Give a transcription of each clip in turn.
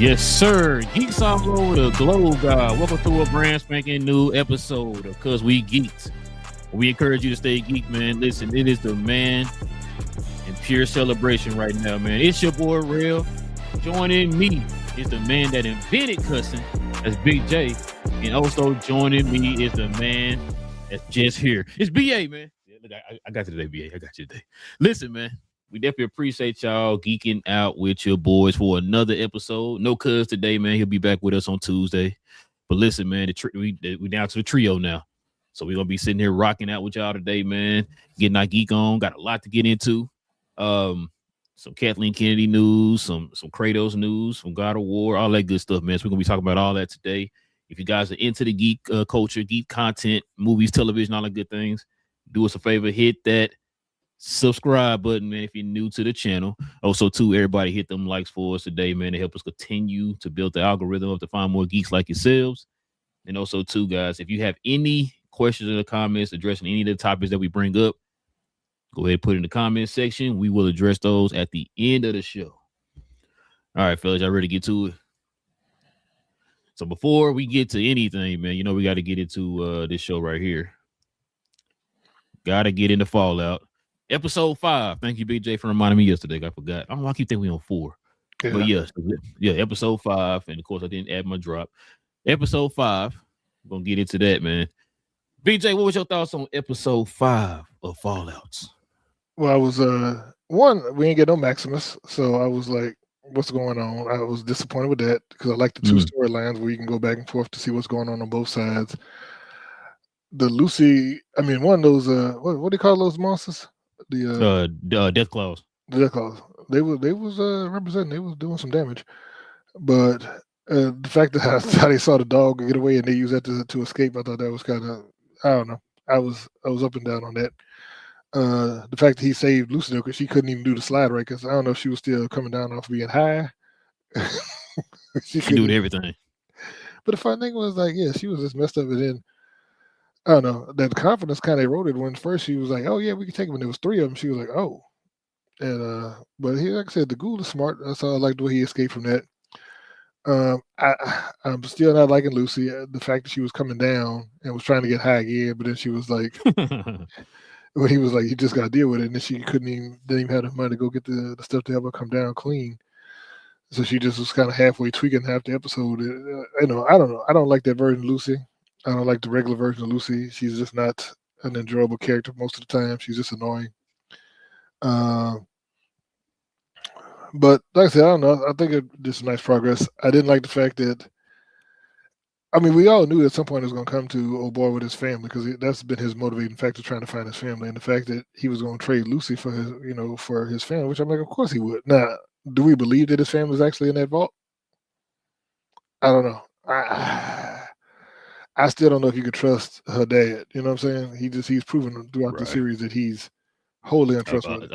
Yes, sir. Geeks all over the globe, God. Welcome to a brand spanking new episode of Cause We Geeked. We encourage you to stay geek, man. Listen, it is the man in pure celebration right now, man. It's your boy Real. Joining me is the man that invented cussing, that's Big J. And also joining me is the man that's just here. It's BA, man. Yeah, look, I got you today, BA. I got you today. Listen, man. We definitely appreciate y'all geeking out with your boys for another episode. No Cuz today, man. He'll be back with us on Tuesday. But listen, man, we down to the trio now. So we're going to be sitting here rocking out with y'all today, man. Getting our geek on. Got a lot to get into. Some Kathleen Kennedy news, some Kratos news, some God of War, all that good stuff, man. So we're going to be talking about all that today. If you guys are into the geek culture, geek content, movies, television, all the good things, do us a favor, hit that subscribe button, man, if you're new to the channel. Also, too, everybody hit them likes for us today, man, to help us continue to build the algorithm up to find more geeks like yourselves. And also, too, guys, if you have any questions in the comments addressing any of the topics that we bring up, go ahead and put it in the comment section. We will address those at the end of the show. All right, fellas, y'all ready to get to it? So before we get to anything, man, you know we got to get into this show right here. Got to get into Fallout. Episode 5. Thank you, BJ, for reminding me yesterday. I forgot. I don't know. I keep thinking we on 4. Yeah. But yeah, episode 5. And of course, I didn't add my drop. Episode 5. We're going to get into that, man. BJ, what was your thoughts on episode 5 of Fallouts? Well, I was, one, we ain't get no Maximus. So I was like, what's going on? I was disappointed with that because I like the two storylines where you can go back and forth to see what's going on both sides. The Lucy, I mean, one of those, what do you call those monsters? The Death Claws. The Death Claws. They was representing. They was doing some damage, but the fact that how they saw the dog get away and they used that to escape, I thought that was kind of, I don't know. I was up and down on that. The fact that he saved Lucy because she couldn't even do the slide right because I don't know if she was still coming down off being high. she knew everything. But the fun thing was like, yeah, she was just messed up, and then I don't know, that confidence kind of eroded when first she was like, oh yeah, we can take him, and there was 3 of them. She was like, oh. And but he, like I said, the ghoul is smart. That's how I like the way he escaped from that. I'm still not liking Lucy. The fact that she was coming down and was trying to get high again, but then she was like, when he was like, you just got to deal with it, and then she didn't even have the money to go get the stuff to help her come down clean. So she just was kind of halfway tweaking half the episode. I don't know. I don't like that version of Lucy. I don't like the regular version of Lucy. She's just not an enjoyable character most of the time. She's just annoying. But like I said, I don't know. I think it did some nice progress. I didn't like the fact that, I mean, we all knew at some point it was going to come to old boy with his family because that's been his motivating factor, trying to find his family, and the fact that he was going to trade Lucy for his family, which I'm like, of course he would. Now, do we believe that his family is actually in that vault? I don't know. I still don't know if you could trust her dad. You know what I'm saying? He's proven throughout the series that he's wholly untrustworthy.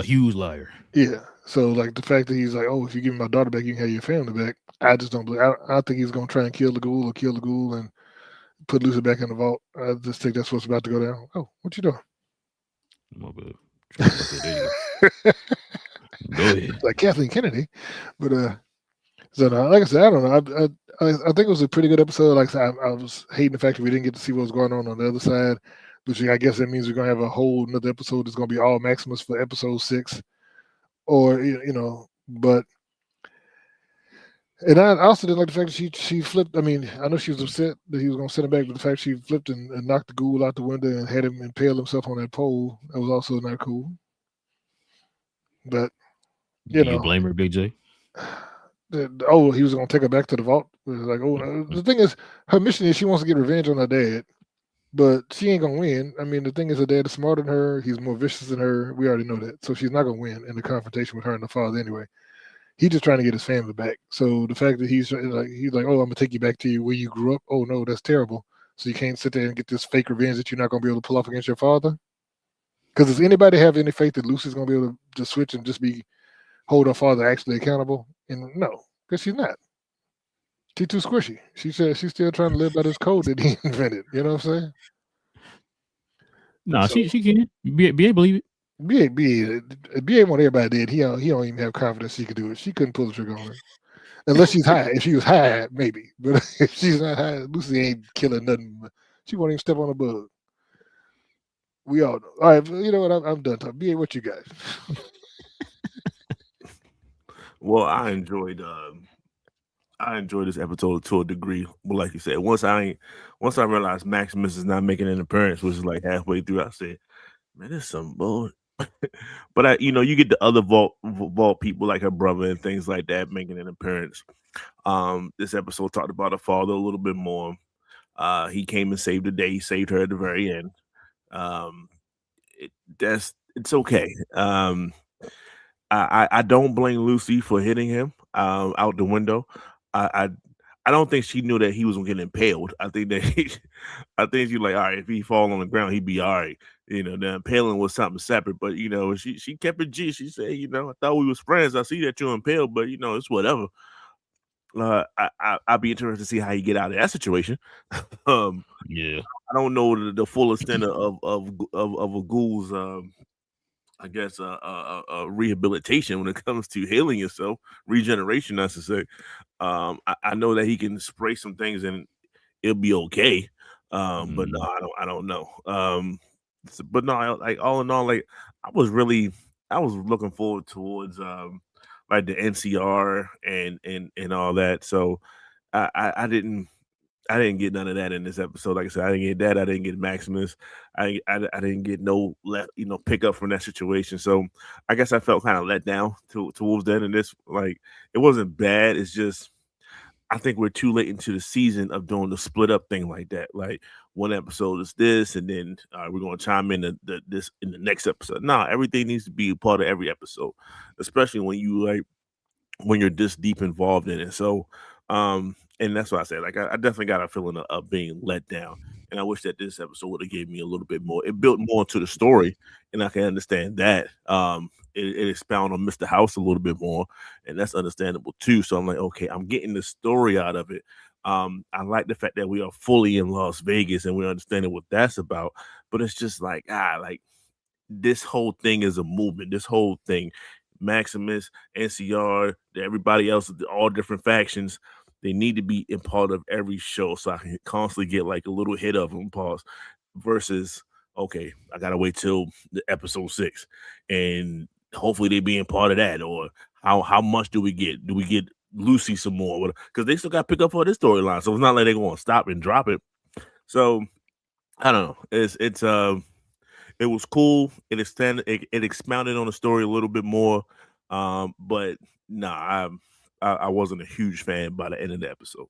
Huge liar. Yeah. So like the fact that he's like, oh, if you give me my daughter back, you can have your family back. I just don't believe. I think he's gonna try and kill the ghoul and put Lucy back in the vault. I just think that's what's about to go down. Oh, what you doing? My bad. There you go. Go ahead. Like Kathleen Kennedy, but so like I said, I don't know. I think it was a pretty good episode. Like I said, I was hating the fact that we didn't get to see what was going on the other side, which I guess that means we're gonna have a whole another episode that's gonna be all Maximus for episode 6, or but. And I also didn't like the fact that she flipped. I mean, I know she was upset that he was going to send him back, but the fact she flipped and knocked the ghoul out the window and had him impale himself on that pole, that was also not cool. But, you blame her, Big J? He was going to take her back to the vault. It was like, the thing is, her mission is she wants to get revenge on her dad, but she ain't going to win. I mean, the thing is, her dad is smarter than her. He's more vicious than her. We already know that. So she's not going to win in the confrontation with her and the father anyway. He's just trying to get his family back. So the fact that he's like, oh, I'm gonna take you back to where you grew up. Oh no, that's terrible. So you can't sit there and get this fake revenge that you're not gonna be able to pull off against your father. Because does anybody have any faith that Lucy's gonna be able to switch and just hold her father actually accountable? And no, because she's not. She's too squishy. She said she's still trying to live by this code that he invented. You know what I'm saying? No, she can. Be able to believe it. BA want everybody dead. He don't even have confidence she could do it. She couldn't pull the trigger on her. Unless she's high. If she was high, maybe. But if she's not high, Lucy ain't killing nothing. She won't even step on a bug. We all know. All right, you know what? I'm done talking. BA, what you got? Well, I enjoyed this episode to a degree. But like you said, once I realized Maximus is not making an appearance, which is like halfway through, I said, man, this is some bull. But you get the other vault people like her brother and things like that making an appearance. This episode talked about her father a little bit more. He came and saved the day. He saved her at the very end. It's okay. I don't blame Lucy for hitting him out the window. I don't think she knew that he was gonna get impaled. I think that I think she's like, all right, if he fall on the ground, he'd be all right. The impaling was something separate, but she kept it G. She said, I thought we was friends. I see that you're impaled, but it's whatever. I'd be interested to see how you get out of that situation. Yeah, I don't know the full extent of a ghoul's I guess rehabilitation when it comes to healing yourself, regeneration, I should say. I know that he can spray some things and it'll be okay. But no, I don't know. But no, like all in all, like I was looking forward towards like the NCR and all that. So I didn't get none of that in this episode. Like I said, I didn't get that. I didn't get Maximus. I didn't get no pickup from that situation. So I guess I felt kind of let down towards that. And this, like, it wasn't bad. It's just I think we're too late into the season of doing the split up thing like that. Like one episode is this, and then we're gonna chime in this in the next episode. Nah, everything needs to be a part of every episode, especially when you're this deep involved in it. So and that's what I said. Like I definitely got a feeling of being let down. And I wish that this episode would have gave me a little bit more. It built more into the story, and I can understand that. It expounded on Mr. House a little bit more, and that's understandable too. So I'm like, okay, I'm getting the story out of it. I like the fact that we are fully in Las Vegas and we're understanding what that's about. But it's just like this whole thing is a movement. This whole thing, Maximus, NCR, everybody else, all different factions, they need to be in part of every show so I can constantly get like a little hit of them pause versus okay, I gotta wait till the episode 6 and hopefully they be in part of that. Or how much do we get? Do we get Lucy some more? Because they still got to pick up for this storyline, so it's not like they're going to stop and drop it. So I don't know. It was cool. It expounded on the story a little bit more. But nah, I wasn't a huge fan by the end of the episode.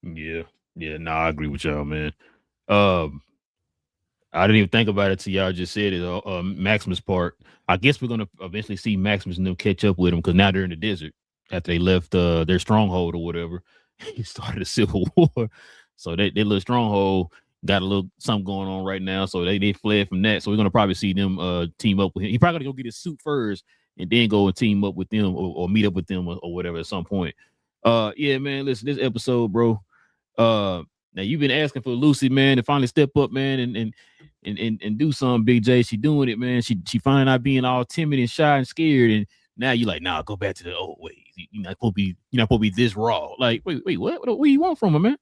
Yeah. I agree with y'all, man. I didn't even think about it till y'all just said it. Maximus part. I guess we're gonna eventually see Maximus and them catch up with him because now they're in the desert after they left their stronghold or whatever. He started a civil war, so they little stronghold got a little something going on right now. So they fled from that. So we're gonna probably see them team up with him. He probably gonna go get his suit first and then go and team up with them or meet up with them or whatever at some point. Yeah, man. Listen, this episode, bro. Now you've been asking for Lucy, man, to finally step up, man, and do something, Big J. She doing it, man. She finally not being all timid and shy and scared. And now you like, nah, go back to the old ways. You're not supposed to be this raw. Like, wait, what do you want from her, man?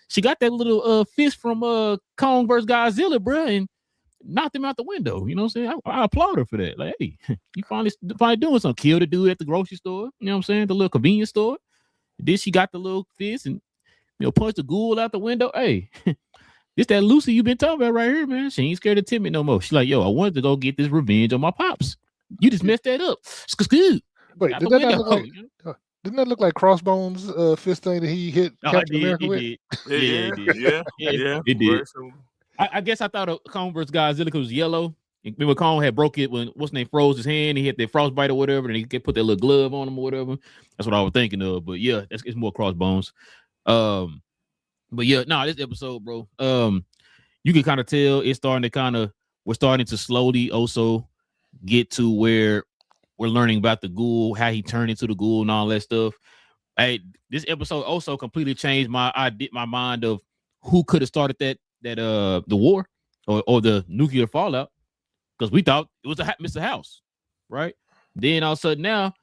She got that little fist from Kong versus Godzilla, bro, and knocked him out the window. You know what I'm saying? I applaud her for that. Like, hey, you finally doing something. Killed the dude at the grocery store. You know what I'm saying? The little convenience store. Then she got the little fist and punch the ghoul out the window. Hey, this that Lucy you been talking about right here, man. She ain't scared of timid no more. She's like, yo, I wanted to go get this revenge on my pops. You just messed that up. Wait, didn't that look like Crossbones fist thing that he hit Captain America with? Yeah, it did. I guess I thought of Kong vs. Godzilla because it was yellow. Remember Kong had broke it when what's name froze his hand. He had that frostbite or whatever, and he could put that little glove on him or whatever. That's what I was thinking of. But yeah, it's more Crossbones. But yeah, this episode, bro. You can kind of tell we're starting to slowly also get to where we're learning about the ghoul, how he turned into the ghoul and all that stuff. Hey, this episode also completely changed my mind of who could have started that the war or the nuclear fallout. because we thought it was Mr. House, right? Then all of a sudden now,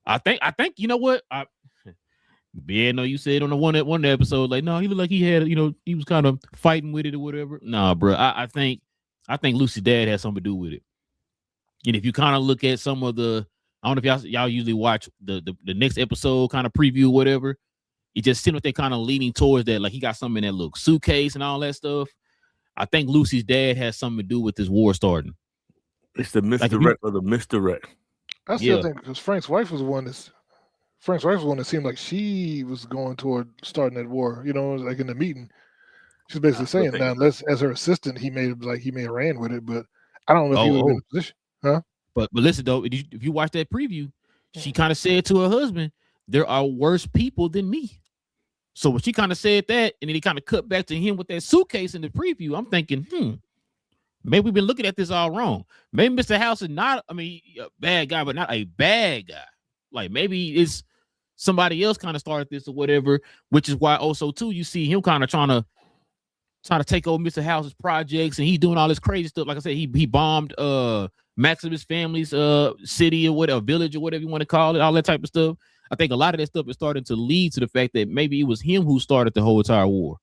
I think you know what? No, you said on the one episode, like, no, he looked like he had, he was kind of fighting with it or whatever. Nah, bro, I think Lucy's dad had something to do with it. And if you kind of look at some of the, I don't know if y'all usually watch the next episode kind of preview or whatever, it just seems like they're kind of leaning towards that, like he got something in that little suitcase and all that stuff. I think Lucy's dad has something to do with this war starting. It's the misdirect or the misdirect. I still think because Frank's wife was the one that seemed like she was going toward starting that war. Like in the meeting, she's basically saying now, unless as her assistant, he may have ran with it, but I don't know if he would have been in a position, huh? But listen though, if you watch that preview, she kind of said to her husband, "There are worse people than me." So when she kind of said that, and then he kind of cut back to him with that suitcase in the preview, I'm thinking, maybe we've been looking at this all wrong. Maybe Mr. House is not, a bad guy, but not a bad guy. Like maybe it's somebody else kind of started this or whatever, which is why also too you see him kind of trying to take over Mr. House's projects, and he's doing all this crazy stuff. Like I said, he bombed Maximus family's city or whatever, village or whatever you want to call it, all that type of stuff. I think a lot of that stuff is starting to lead to the fact that maybe it was him who started the whole entire war,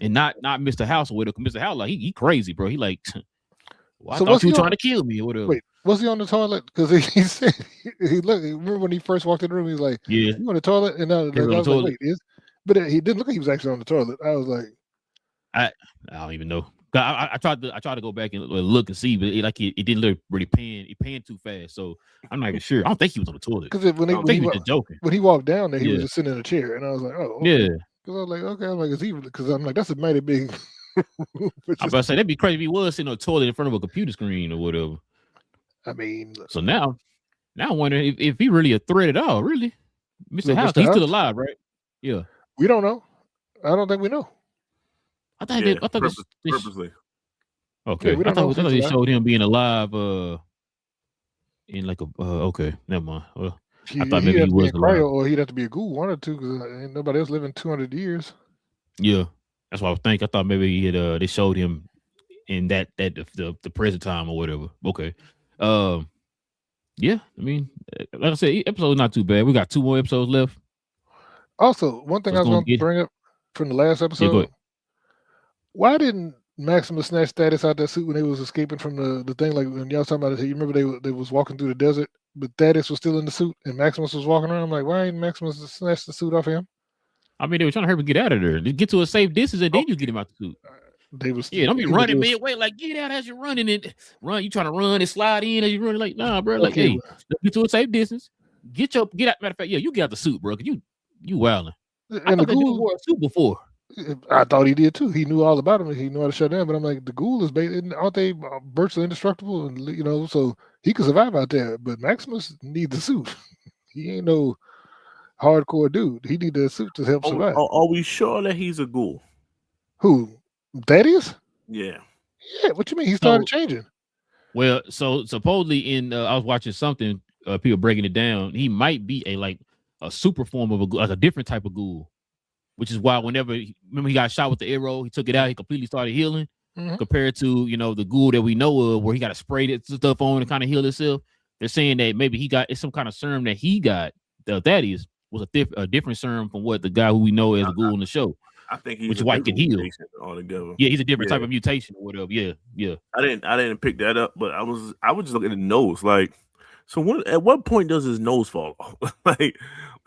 and not Mr. House or whatever. Mr. House, like he crazy, bro. He like, well, I thought you were trying to kill me or whatever. Wait, was he on the toilet? Because he said he looked. Remember when he first walked in the room, he was like, "Yeah, you on the toilet?" And I was like, "Wait, is?" But he didn't look like he was actually on the toilet. I was like, I don't even know. I tried to go back and look and see, but it didn't look really paying too fast. So I'm not even sure. I don't think he was on the toilet. Because when he walked down there, he was just sitting in a chair, and I was like, "Oh, okay." Yeah." Because I was like, "Okay," I'm like, "Is he?" Because I'm like, "That's a mighty big." I was about to say that'd be crazy if he was sitting on a toilet in front of a computer screen or whatever. I mean, so now I wonder if he really a threat at all. Really, Mr. House, he's still alive, right? Yeah, we don't know. I don't think we know. I thought purposely. Okay, I thought they showed him being alive. In like a okay, never mind. Well, I thought maybe he was alive, or he'd have to be a ghoul, one or two, because ain't nobody else living 200 years. Yeah, that's what I was thinking. I thought maybe he had they showed him in that the present time or whatever. Okay, yeah. I mean, like I said, episode's not too bad. We got 2 more episodes left. Also, one thing I was going to bring up from the last episode. Why didn't Maximus snatch Thaddeus out that suit when they was escaping from the thing? Like when y'all talking about it, you remember they was walking through the desert, but Thaddeus was still in the suit and Maximus was walking around. I'm like, why ain't Maximus snatch the suit off him? I mean, they were trying to hurry him get out of there. Get to a safe distance and then you get him out the suit. Don't be running midway. Like, get out as you're running and run. You trying to run and slide in as you're running. Like, nah, bro. Like, hey, get to a safe distance. Get out. Matter of fact, you get out the suit, bro. Cause you wilding. I thought they wore a suit before. I thought he did too. He knew all about him. He knew how to shut down. But I'm like, the ghoul is aren't they virtually indestructible? And so he could survive out there. But Maximus needs the suit. He ain't no hardcore dude. He need the suit to help survive. Are we sure that he's a ghoul? Who? Thaddeus? Yeah. Yeah. What you mean? He started changing. Well, so supposedly I was watching something. People breaking it down. He might be a super form of a ghoul, like a different type of ghoul. Which is why remember he got shot with the arrow, he took it out, he completely started healing. Compared to the ghoul that we know of, where he got to spray that stuff on and kind of heal himself. They're saying that maybe it's some kind of serum that he got. Thaddeus was a different serum from what the guy who we know as a ghoul in the show. I think he's which is why he can heal altogether. Yeah, he's a different type of mutation or whatever. Yeah. I didn't pick that up, but I was just looking at the nose. Like, so at what point does his nose fall off? like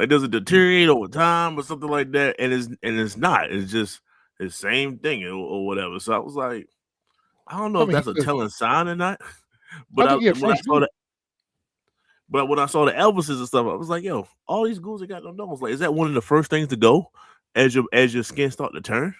does it deteriorate over time or something like that? And it's not. It's just the same thing or whatever. So I was like, I don't know if that's a telling sign or not. But when I saw the Elvises and stuff, I was like, yo, all these ghouls that got no nose. Like, is that one of the first things to go as your skin start to turn?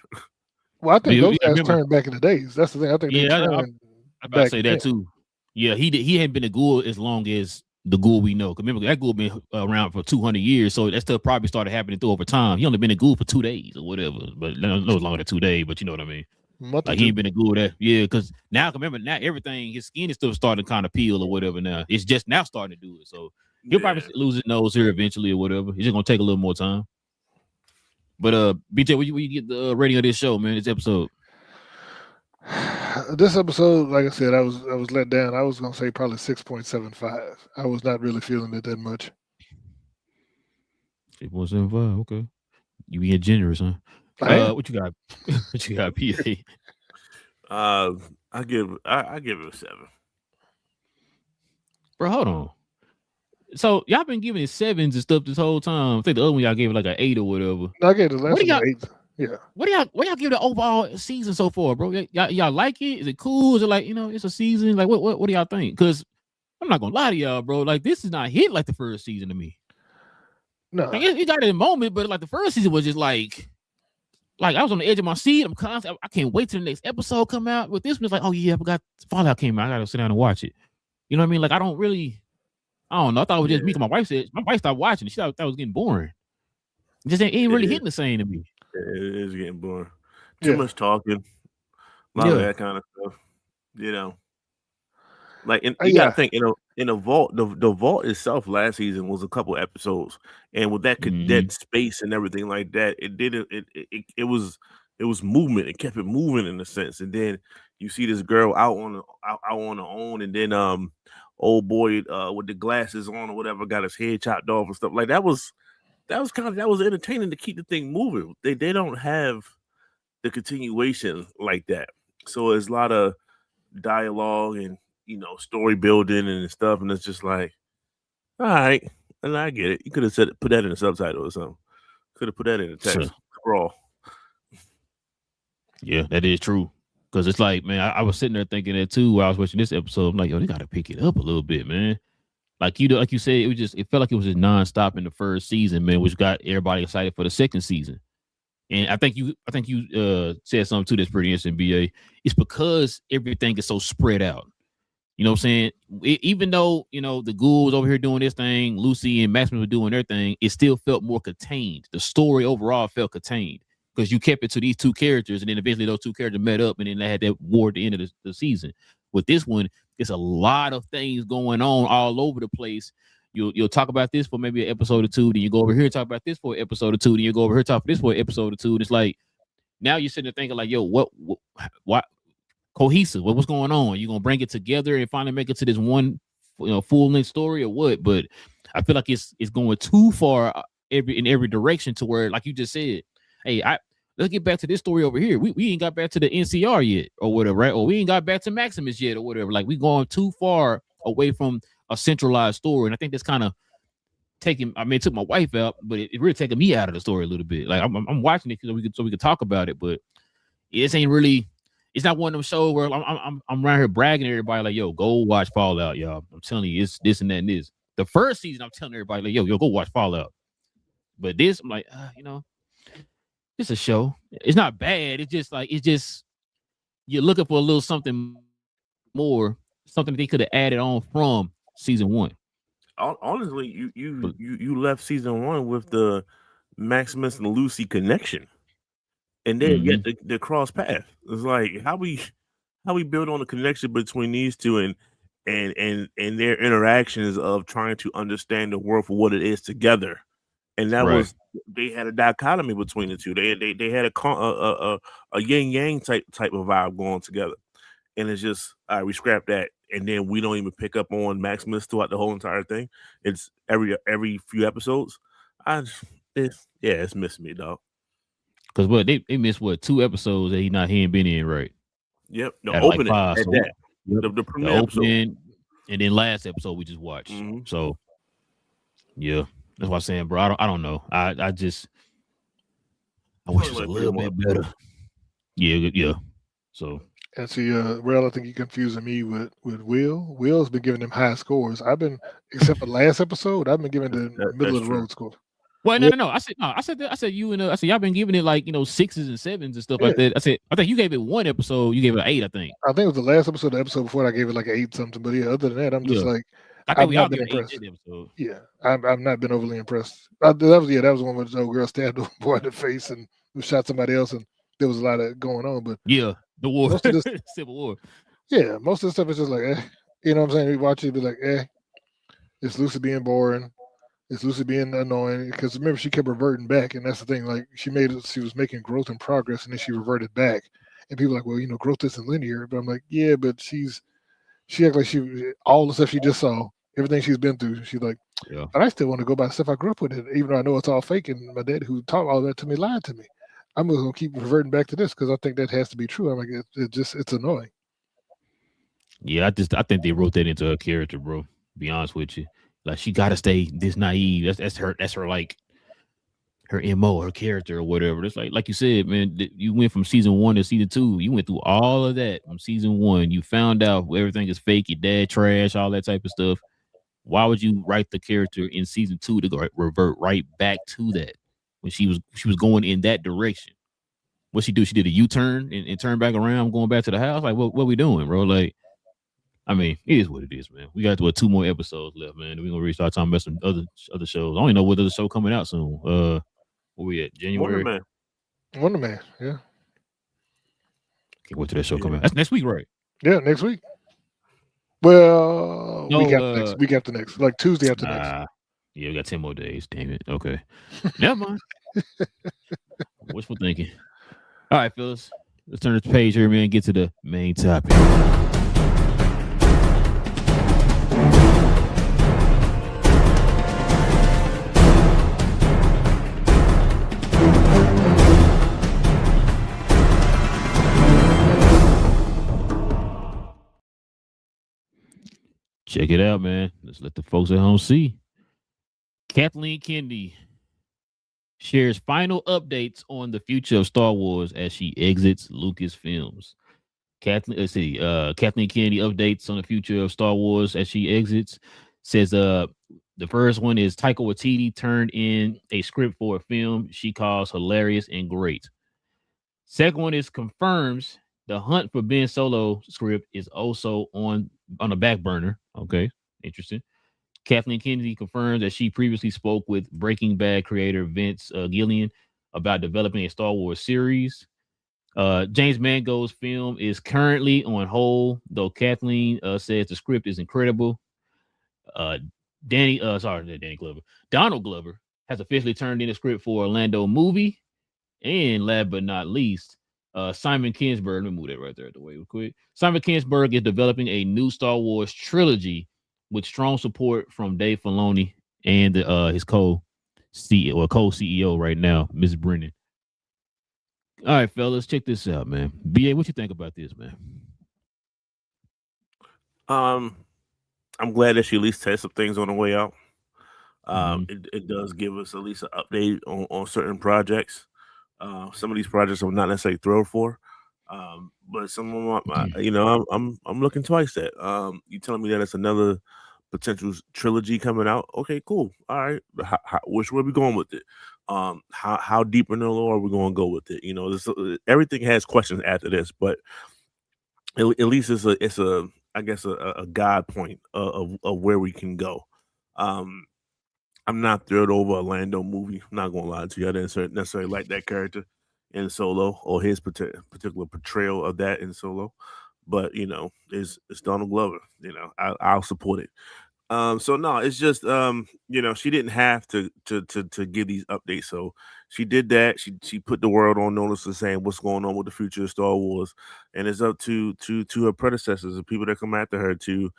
Well, I think those guys turned back in the days. That's the thing. I think I'm about to say that too. Yeah, he hadn't been a ghoul as long as the ghoul we know. Remember, that ghoul been around for 200 years, so that stuff probably started happening through over time. He only been a ghoul for 2 days or whatever, but no longer than 2 days. But you know what I mean? Like he ain't been a ghoul because now everything, his skin is still starting to kind of peel or whatever. Now it's just now starting to do it, so he'll probably lose his nose here eventually or whatever. It's just gonna take a little more time. But BJ, will you get the rating of this show, man? This episode. This episode, like I said, I was let down. I was gonna say probably 6.75. I was not really feeling it that much. 6.75. Okay, you being generous, huh? What you got? What you got, PA? I give it a 7. Bro, hold on. So y'all been giving it 7s and stuff this whole time. I think the other one y'all gave it like an 8 or whatever. I gave the last one an 8. Yeah. What y'all give the overall season so far, bro? Y'all like it? Is it cool? Is it like, it's a season? Like what do y'all think? Because I'm not gonna lie to y'all, bro. Like this is not hit like the first season to me. No. Like, it got it in a moment, but like the first season was just like I was on the edge of my seat. I'm constant. I can't wait till the next episode come out. With this one, it's like, oh yeah, I forgot Fallout came out. I gotta sit down and watch it. You know what I mean? Like I don't know. I thought it was just me. Cause my wife stopped watching it. She thought that was getting boring. It just ain't really hitting the same to me. It is getting boring. Too much talking. A lot of that kind of stuff. Like you gotta think in a vault. The vault itself last season was a couple episodes, and with that cadet space and everything like that, it was movement. It kept it moving in a sense, and then you see this girl out on her own, and then old boy with the glasses on or whatever got his head chopped off and stuff like that was entertaining to keep the thing moving. They don't have the continuation like that, so there's a lot of dialogue and story building and stuff, and it's just like, all right, and I get it. You could have put that in a subtitle or something. Could have put that in a text scroll. Yeah, that is true. Because it's like, man, I was sitting there thinking that too while I was watching this episode. I'm like, yo, they got to pick it up a little bit, man. Like you said, it felt like it was just nonstop in the first season, man, which got everybody excited for the second season. And I think you said something too that's pretty interesting, BA. It's because everything is so spread out. You know what I'm saying? Even though, the ghouls over here doing this thing, Lucy and Maximus were doing their thing, it still felt more contained. The story overall felt contained because you kept it to these two characters, and then eventually those two characters met up, and then they had that war at the end of the season. With this one, it's a lot of things going on all over the place. You'll talk about this for maybe an episode or two, then you go over here and talk about this for an episode or two, then you go over here and talk about this for an episode or two. And it's like, now you're sitting there thinking like, yo, what cohesive? What's going on? You gonna bring it together and finally make it to this one, full-length story or what? But I feel like it's going too far in every direction to where, like you just said, hey, let's get back to this story over here. We ain't got back to the NCR yet or whatever, right? Or we ain't got back to Maximus yet or whatever. Like we going too far away from a centralized story, and I think that's kind of it took my wife out, but it really taking me out of the story a little bit. Like I'm watching it so we could talk about it, but it ain't really. It's not one of them shows where I'm around here bragging to everybody like, yo, go watch Fallout, y'all. I'm telling you, it's this and that and this. The first season, I'm telling everybody like, yo, go watch Fallout. But this, I'm like, it's a show. It's not bad. It's just you're looking for a little something more, something that they could have added on from season 1. Honestly, you left season 1 with the Maximus and Lucy connection. And then yet the cross path. It's like how we build on the connection between these two and their interactions of trying to understand the world for what it is together. And that was they had a dichotomy between the two. They had a yin yang type of vibe going together. And it's just all right, we scrap that, and then we don't even pick up on Maximus throughout the whole entire thing. It's every few episodes. It's missing me, dog. Because they missed 2 episodes that he ain't been in, right? Yep. The opening like 5, at that. The premiere opening, and then last episode we just watched. So yeah, that's what I'm saying, bro. I don't know. I wish it was a little bit better. Yeah. So and see, I think you're confusing me with Will. Will's been giving them high scores. Except for last episode, I've been giving the middle of the road score. Well, no. I said you and I said y'all been giving it like 6s and 7s and stuff like that. I think you gave it one episode. You gave it an 8. I think it was the last episode. The episode before I gave it like an 8 something. But yeah, other than that, I'm just like I think we all been impressed. Yeah, I've not been overly impressed. That was one where the old girl stabbed a boy in the face and shot somebody else, and there was a lot of going on. But yeah, the war, most of this, Civil War. Yeah, most of the stuff is just like, you know what I'm saying? We watch it, be like, it's Lucy being boring. It's Lucy being annoying because remember she kept reverting back, and that's the thing. Like she was making growth and progress, and then she reverted back, And people are like, well, growth isn't linear. But I'm like, yeah, but she acts like all the stuff she just saw, everything she's been through. She's like, Yeah. but I still want to go by the stuff I grew up with, it, even though I know it's all fake. And my dad, who taught all that to me, lied to me. I'm just gonna keep reverting back to this because I think that has to be true. I'm like, it's annoying. Yeah, I think they wrote that into her character, bro. To be honest with you, like she got to stay this naive. That's her like her MO, her character or whatever. It's like you said, man. You went from season 1 to season 2. You went through all of that from season 1. You found out everything is fake. Your dad trash, all that type of stuff. Why would you write the character in season 2 to go revert right back to that when she was going in that direction? What she do? She did a U-turn and turned back around, going back to the house. Like, what we doing, bro? Like, I mean, it is what it is, man. We got 2 more episodes left, man. We're gonna restart talking about some other shows. I don't even know what other show coming out soon. Where we at? January. Wonder Man, yeah. Can't wait till that show come out. That's next week, right? Yeah, next week. Well, No, week after next, like Tuesday after next. Yeah, we got 10 more days. Damn it. Okay. Never mind. Wishful thinking. All right, fellas. Let's turn this page here, man. Get to the main topic. Check it out, man. Let's let the folks at home see. Kathleen Kennedy shares final updates on the future of Star Wars as she exits Lucasfilms. Kathleen Kennedy updates on the future of Star Wars as she exits. Says the first one is Taika Waititi turned in a script for a film she calls hilarious and great. Second one is confirms the hunt for Ben Solo script is also on a back burner. Okay, interesting. Kathleen Kennedy confirms that she previously spoke with Breaking Bad creator Vince Gilligan about developing a Star Wars series. James Mangold's film is currently on hold, though Kathleen says the script is incredible. Danny Glover. Donald Glover has officially turned in a script for Orlando movie. And last but not least, Simon Kinberg. Let me move that right there at the way real quick. Simon Kinberg is developing a new Star Wars trilogy with strong support from Dave Filoni and his co-CEO right now, Ms. Brennan. All right, fellas, check this out, man. BA, what you think about this, man? I'm glad that she at least tested some things on the way out. It does give us at least an update on certain projects. Some of these projects I'm not necessarily thrilled for, but some of them, I'm looking twice at. You telling me that it's another potential trilogy coming out? Okay, cool. All right, which way are we going with it? How deep in the lore are we going to go with it? Everything has questions after this, but at least it's a I guess a guide point of where we can go. I'm not thrilled over Orlando movie. I'm not gonna lie to you. I didn't necessarily like that character in Solo or his particular portrayal of that in Solo. But it's Donald Glover. I'll support it. So no, it's just she didn't have to give these updates. So she did that. She put the world on notice of saying what's going on with the future of Star Wars, and it's up to her predecessors, the people that come after her, to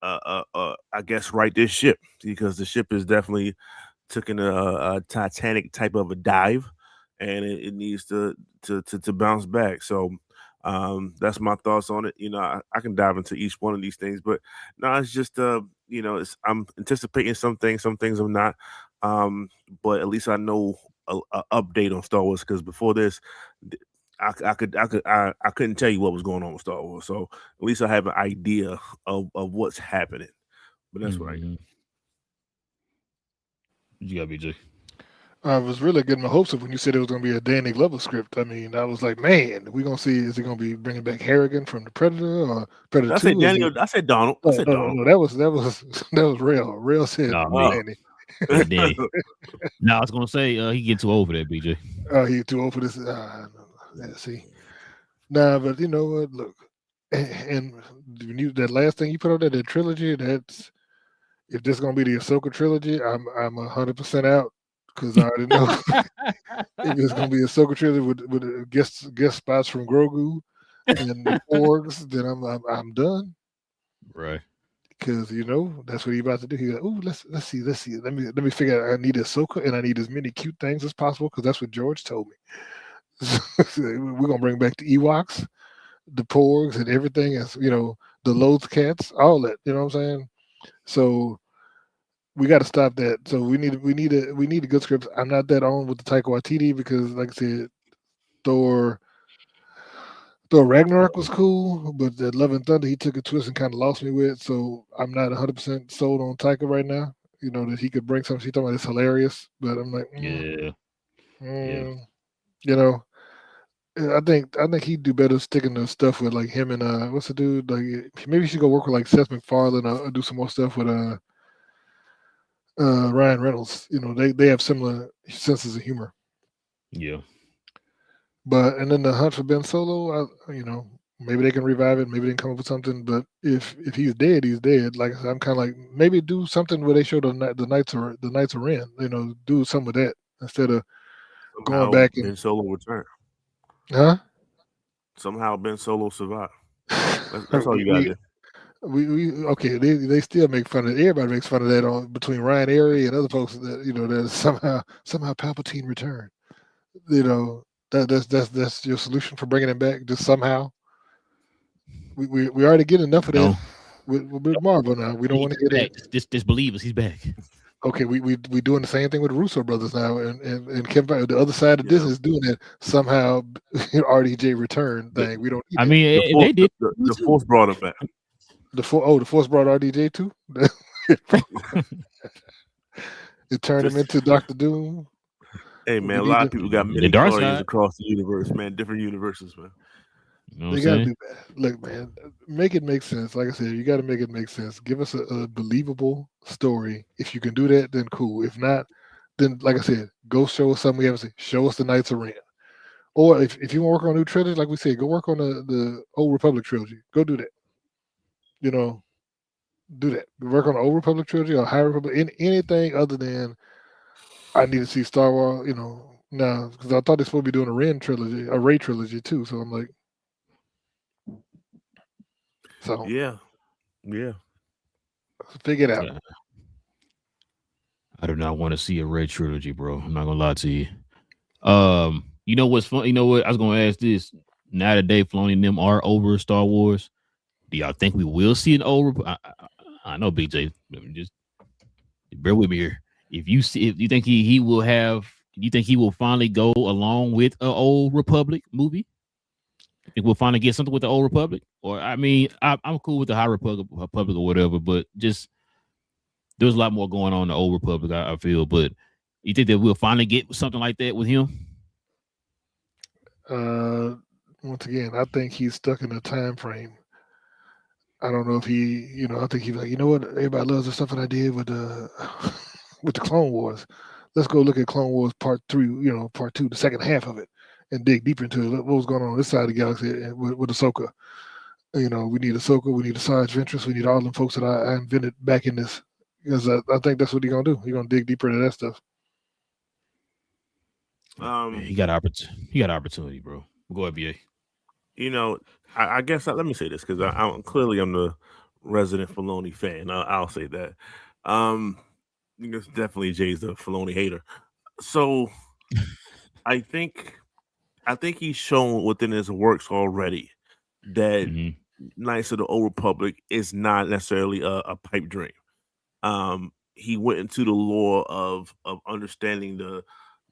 I guess right this ship, because the ship is definitely taking a Titanic type of a dive, and it needs to bounce back. So that's my thoughts on it. I can dive into each one of these things, but no, it's just I'm anticipating some things I'm not. But at least I know a update on Star Wars, because before this, I couldn't tell you what was going on with Star Wars. So at least I have an idea of what's happening. But that's what I got. You got BJ. I was really getting my hopes up when you said it was going to be a Danny Glover script. I mean, I was like, man, we're going to see, is he going to be bringing back Harrigan from the Predator or Predator 2? I said Danny. I said Donald. I said Donald. No, that was real. Real said Danny. Danny. No, I was going to say he get too old for that, BJ. Oh, he too old for this. See. Nah, but you know what? Look, and that last thing you put out there, that trilogy, that's, if this is going to be the Ahsoka trilogy, I'm 100% out. because I already know if it's gonna be a Ahsoka trilogy with guest spots from Grogu and the Porgs, then I'm done. Right. Because that's what he about to do. He's like, "Ooh, let's see. Let me figure out. I need Ahsoka, and I need as many cute things as possible because that's what George told me. We're gonna bring back the Ewoks, the Porgs, and everything. As the Loth cats, all that. You know what I'm saying? So we got to stop that. So we need a good script. I'm not that on with the Taika Waititi because, like I said, Thor Ragnarok was cool, but the Love and Thunder he took a twist and kind of lost me with. So I'm not 100% sold on Taika right now. That he could bring something. She's talking about it's hilarious, but I'm like, Yeah. Yeah. you know, I think he'd do better sticking to stuff with like him and what's the dude like? Maybe he should go work with like Seth MacFarlane or do some more stuff with Ryan Reynolds. They have similar senses of humor. Yeah. But and then the hunt for Ben Solo, maybe they can revive it. Maybe they can come up with something. But if he's dead, he's dead. Like I said, I'm kind of like maybe do something where they show the Knights of Ren. Do some of that instead of going back and Ben Solo returned. huh? Somehow Ben Solo survived. That's all you got to do. We okay. They still make fun of it. Everybody makes fun of that between Ryan Airy and other folks that somehow Palpatine returned. That's your solution for bringing him back. Just somehow. We already get enough of that with Marvel now. We don't want to get it. Just believe us. He's back. Okay, we doing the same thing with the Russo brothers now, and Kevin, the other side of Disney is doing that somehow. RDJ return thing. We don't. I mean, they did. The Force brought him back. The Force brought RDJ too. It turned him into Dr. Doom. Hey man, a lot of people got many stories across the universe, man. Different universes, man. They gotta do that. Look, man, make it make sense. Like I said, you got to make it make sense. Give us a believable story. If you can do that, then cool. If not, then like I said, go show us something we haven't seen. Show us the Knights of Ren. Or if you want to work on a new trilogy, like we said, go work on the Old Republic trilogy. Go do that. Do that. Work on the Old Republic trilogy or High Republic. Anything other than I need to see Star Wars. Now because I thought they're supposed to be doing a Rey trilogy too. So I'm like. So yeah, figure it out. Yeah. I do not want to see a Red trilogy, bro. I'm not gonna lie to you. You know what's fun? You know what? I was gonna ask this. Now that Dave Filoni and them are over Star Wars, do y'all think we will see an old? I know BJ. Just bear with me here. If you think he will have, you think he will finally go along with an Old Republic movie? I think we'll finally get something with the Old Republic, or I mean, I'm cool with the High Republic or whatever, but just there's a lot more going on in the Old Republic. I feel, but you think that we'll finally get something like that with him? Once again, I think he's stuck in a time frame. I don't know if he, I think he's like, you know what, everybody loves the stuff that I did with the with the Clone Wars. Let's go look at Clone Wars Part 3, Part 2, the second half of it. And dig deeper into it. What was going on this side of the galaxy with Ahsoka? We need Ahsoka. We need Asajj Ventress. We need all them folks that I invented back in this. Because I think that's what he's gonna do. He's gonna dig deeper into that stuff. He got opportunity, bro. Go ahead, BA. I guess let me say this because I'm the resident Filoni fan. I'll say that. Definitely Jay's the Filoni hater. So I think he's shown within his works already that Knights of the Old Republic is not necessarily a pipe dream. He went into the lore of understanding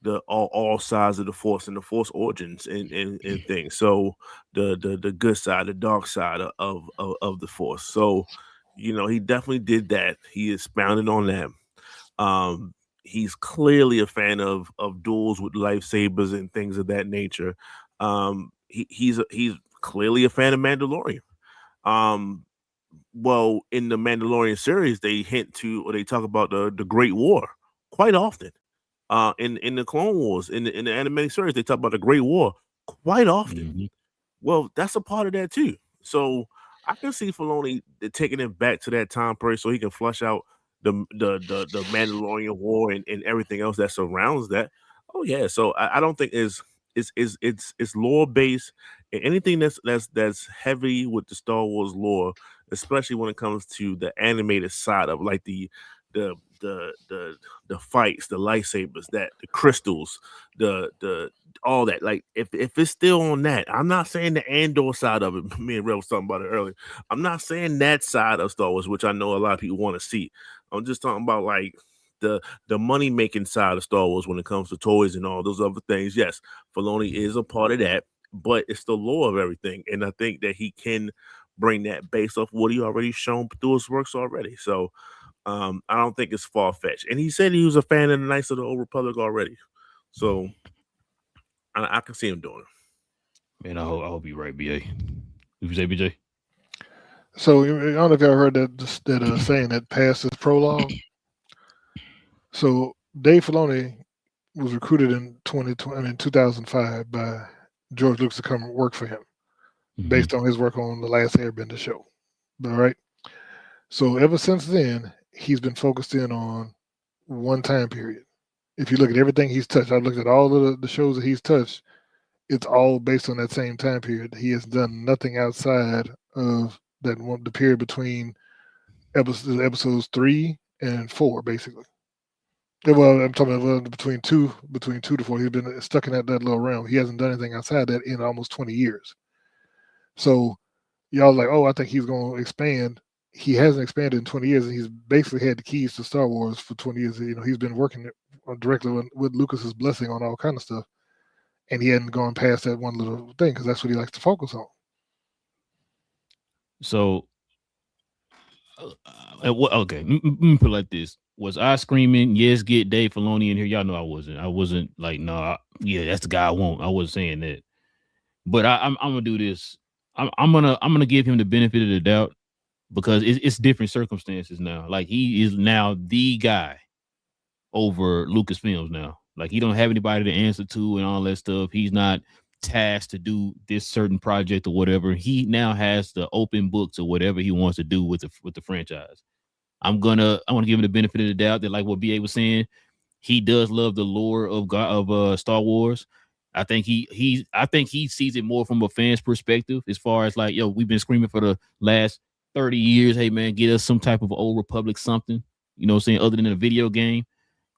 the all sides of the Force and the Force origins and things. So the good side, the dark side of the Force. So he definitely did that. He expounded on that. He's clearly a fan of duels with lightsabers and things of that nature. He's clearly a fan of Mandalorian. Well, in the Mandalorian series, they hint to or they talk about the Great War quite often. In the Clone Wars, in the animated series, they talk about the Great War quite often. Well, that's a part of that too. So I can see Filoni taking it back to that time period so he can flush out the Mandalorian War and everything else that surrounds that. Oh yeah, so I don't think it's lore based, and anything that's heavy with the Star Wars lore, especially when it comes to the animated side of like the the fights, the lightsabers, that the crystals, the all that. Like if it's still on that, I'm not saying the Andor side of it. Me and Red was talking about it earlier. I'm not saying that side of Star Wars, which I know a lot of people want to see. I'm just talking about like the money making side of Star Wars when it comes to toys and all those other things. Yes, Filoni is a part of that, but it's the lore of everything, and I think that he can bring that based off what he already shown through his works already. So I don't think it's far fetched. And he said he was a fan of the Knights of the Old Republic already, so I can see him doing it. Man, I hope you're right, BA. You say, BJ? So I don't know if y'all heard that saying that passed as prologue. So Dave Filoni was recruited in 2005 by George Lucas to come work for him, based on his work on the Last Airbender show. All right. So ever since then, he's been focused in on one time period. If you look at everything he's touched, I looked at all of the shows that he's touched. It's all based on that same time period. He has done nothing outside of that one, the period between episodes 3 and 4, basically. Well, I'm talking about between two to 4. He's been stuck in that little realm. He hasn't done anything outside that in almost 20 years. So y'all like, oh, I think he's going to expand. He hasn't expanded in 20 years, and he's basically had the keys to Star Wars for 20 years. You know, he's been working directly with Lucas's blessing on all kind of stuff, and he hadn't gone past that one little thing because that's what he likes to focus on. So, okay, let me put it like this. Was I screaming, yes, get Dave Filoni in here? Y'all know I wasn't. I wasn't like, no, yeah, that's the guy I want. I wasn't saying that. But I'm gonna do this. I'm gonna give him the benefit of the doubt because it's different circumstances now. Like he is now the guy over Lucasfilms now. Like he don't have anybody to answer to and all that stuff. He's not tasked to do this certain project or whatever. He now has the open book to whatever he wants to do with the franchise. I want to give him the benefit of the doubt that, like what BA was saying, he does love the lore of Star Wars. I think he sees it more from a fan's perspective, as far as like, yo, we've been screaming for the last 30 years. Hey man, get us some type of Old Republic something. You know what I'm saying? Other than a video game,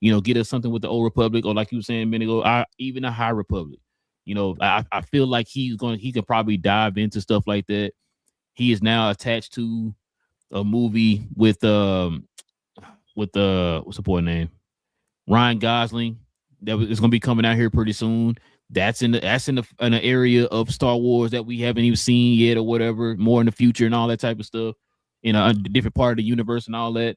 you know, get us something with the Old Republic, or like you were saying a minute ago, even a High Republic. You know, I feel like he can probably dive into stuff like that. He is now attached to a movie with what's the boy name? Ryan Gosling, that is going to be coming out here pretty soon. That's in an area of Star Wars that we haven't even seen yet, or whatever. More in the future and all that type of stuff, in a different part of the universe and all that.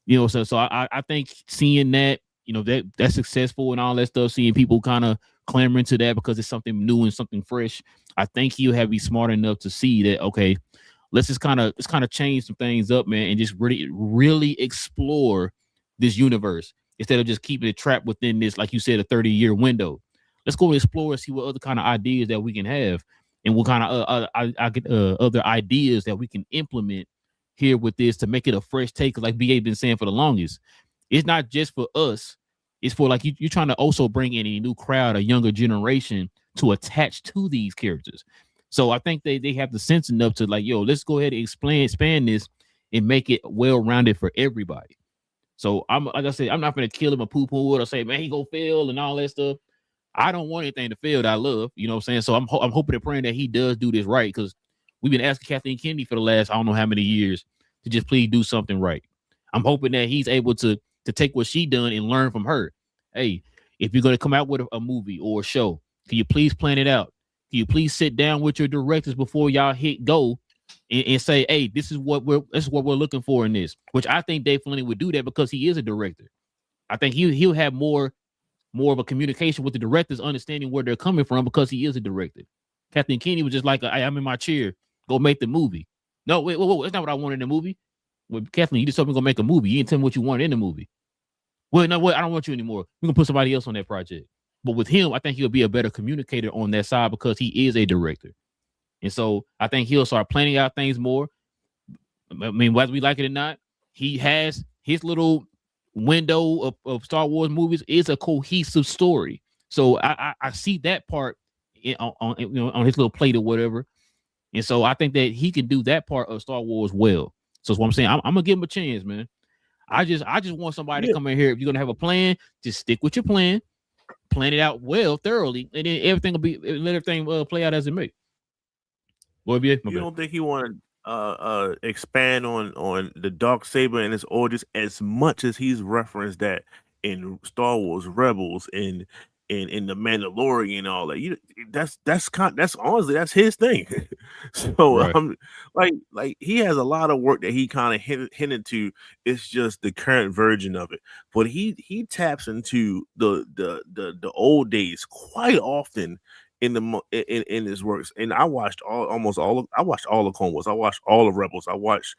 You know, so I think seeing that, you know, that's successful and all that stuff, seeing people kind of clamoring to that because it's something new and something fresh. I think he'll be smart enough to see that, okay, let's kind of change some things up, man, and just really explore this universe instead of just keeping it trapped within this, like you said, a 30-year window. Let's go explore and see what other kind of ideas that we can have, and what kind of other ideas that we can implement here with this to make it a fresh take. Like BA been saying for the longest, it's not just for us. It's for like you're trying to also bring in a new crowd, a younger generation to attach to these characters. So I think they have the sense enough to like, yo, let's go ahead and expand this and make it well-rounded for everybody. So like I said, I'm not going to kill him or poo-poo it or say, man, he go fail and all that stuff. I don't want anything to fail that I love, you know what I'm saying? So I'm hoping and praying that he does do this right, because we've been asking Kathleen Kennedy for the last, I don't know how many years, to just please do something right. I'm hoping that he's able to take what she done and learn from her. Hey, if you're going to come out with a movie or a show, can you please plan it out? Can you please sit down with your directors before y'all hit go and say, hey, this is what we're looking for in this, which I think Dave Filoni would do that because he is a director. I think he'll have more of a communication with the directors, understanding where they're coming from because he is a director. Kathleen Kennedy was just like, I'm in my chair, go make the movie. No, wait, that's not what I wanted in the movie. Well, Kathleen, you just told me to go make a movie. You didn't tell me what you wanted in the movie. Well, no, I don't want you anymore. We're going to put somebody else on that project. But with him, I think he'll be a better communicator on that side because he is a director. And so I think he'll start planning out things more. I mean, whether we like it or not, he has his little window of Star Wars movies is a cohesive story. So I see that part on his little plate or whatever. And so I think that he can do that part of Star Wars well. So that's what I'm saying. I'm gonna give him a chance, man. I just want somebody to come in here. If you're gonna have a plan, just stick with your plan it out well, thoroughly, and then everything will be let everything play out as it may. Boy, you don't think he want to expand on the Darksaber and its origins as much as he's referenced that in Star Wars Rebels and in the Mandalorian and all that? That's honestly that's his thing. So right. like he has a lot of work that he kind of hinted to. It's just the current version of it, but he taps into the old days quite often in his works. And I watched I watched all of Clone Wars. I watched all of Rebels. I watched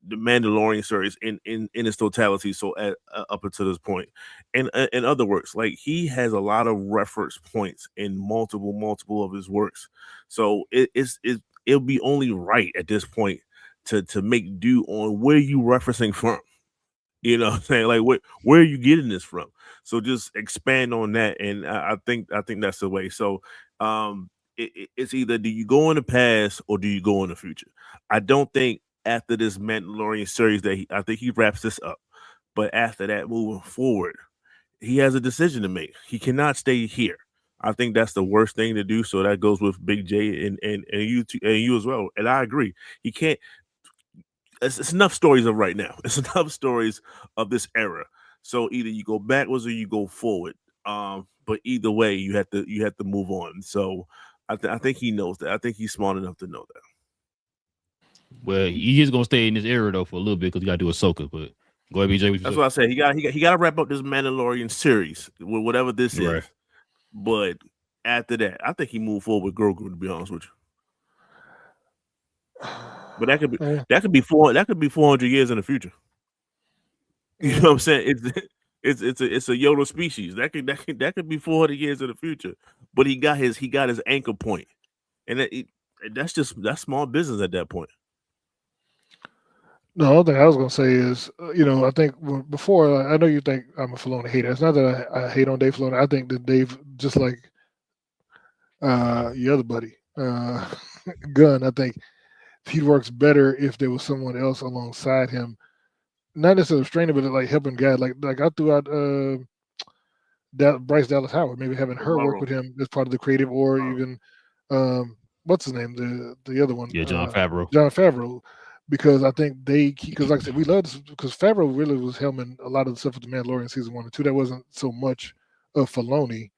the Mandalorian series in its totality. So up until this point, and in other works, like he has a lot of reference points in multiple of his works. So it'll be only right at this point to make do on where you referencing from. You know what I'm saying? Like where are you getting this from? So just expand on that. And I think that's the way. So it's either do you go in the past or do you go in the future? I don't think after this Mandalorian series I think he wraps this up. But after that, moving forward, he has a decision to make. He cannot stay here. I think that's the worst thing to do. So that goes with Big J and you as well. And I agree. He can't. It's enough stories of right now. It's enough stories of this era. So either you go backwards or you go forward. But either way, you have to move on. So I think he knows that. I think he's smart enough to know that. Well, he is gonna stay in this era though for a little bit because he got to do Ahsoka. But go ahead, BJ. That's what I said. He got to wrap up this Mandalorian series with whatever this is. But after that, I think he moved forward with Grogu. To be honest with you. But that could be 400 years in the future. You know what I'm saying? It's a Yoda species. That could be 400 years in the future. But he got his anchor point, and that's small business at that point. No, the other thing I was going to say is, I think before, I know you think I'm a Filoni hater. It's not that I hate on Dave Filoni. I think that Dave, just like your other buddy, Gunn, I think he works better if there was someone else alongside him, not necessarily straining, but like helping guide. Like I threw out Bryce Dallas Howard, maybe having her work with him as part of the creative, or even what's his name, the other one, Jon Favreau. Jon Favreau, because I think because like I said, we love this because Favreau really was helming a lot of the stuff with the Mandalorian season 1 and 2. That wasn't so much of Filoni.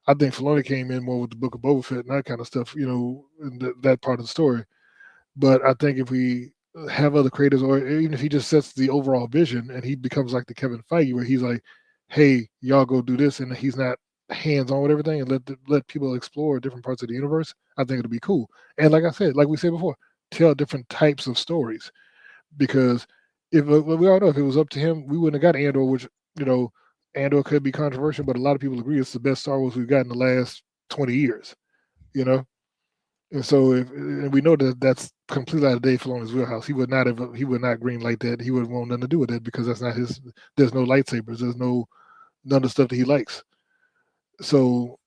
I think Filoni came in more with the Book of Boba Fett and that kind of stuff, in that part of the story. But I think if we have other creators, or even if he just sets the overall vision and he becomes like the Kevin Feige, where he's like, hey, y'all go do this, and he's not hands-on with everything and let people explore different parts of the universe, I think it'll be cool. And like I said, like we said before, tell different types of stories. Because we all know if it was up to him, we wouldn't have got Andor, which, Andor could be controversial, but a lot of people agree it's the best Star Wars we've got in the last 20 years, And so, and we know that that's completely out of Dave Filoni's wheelhouse. He would not green light that. He would want nothing to do with it because that's not his. There's no lightsabers. There's none of the stuff that he likes. So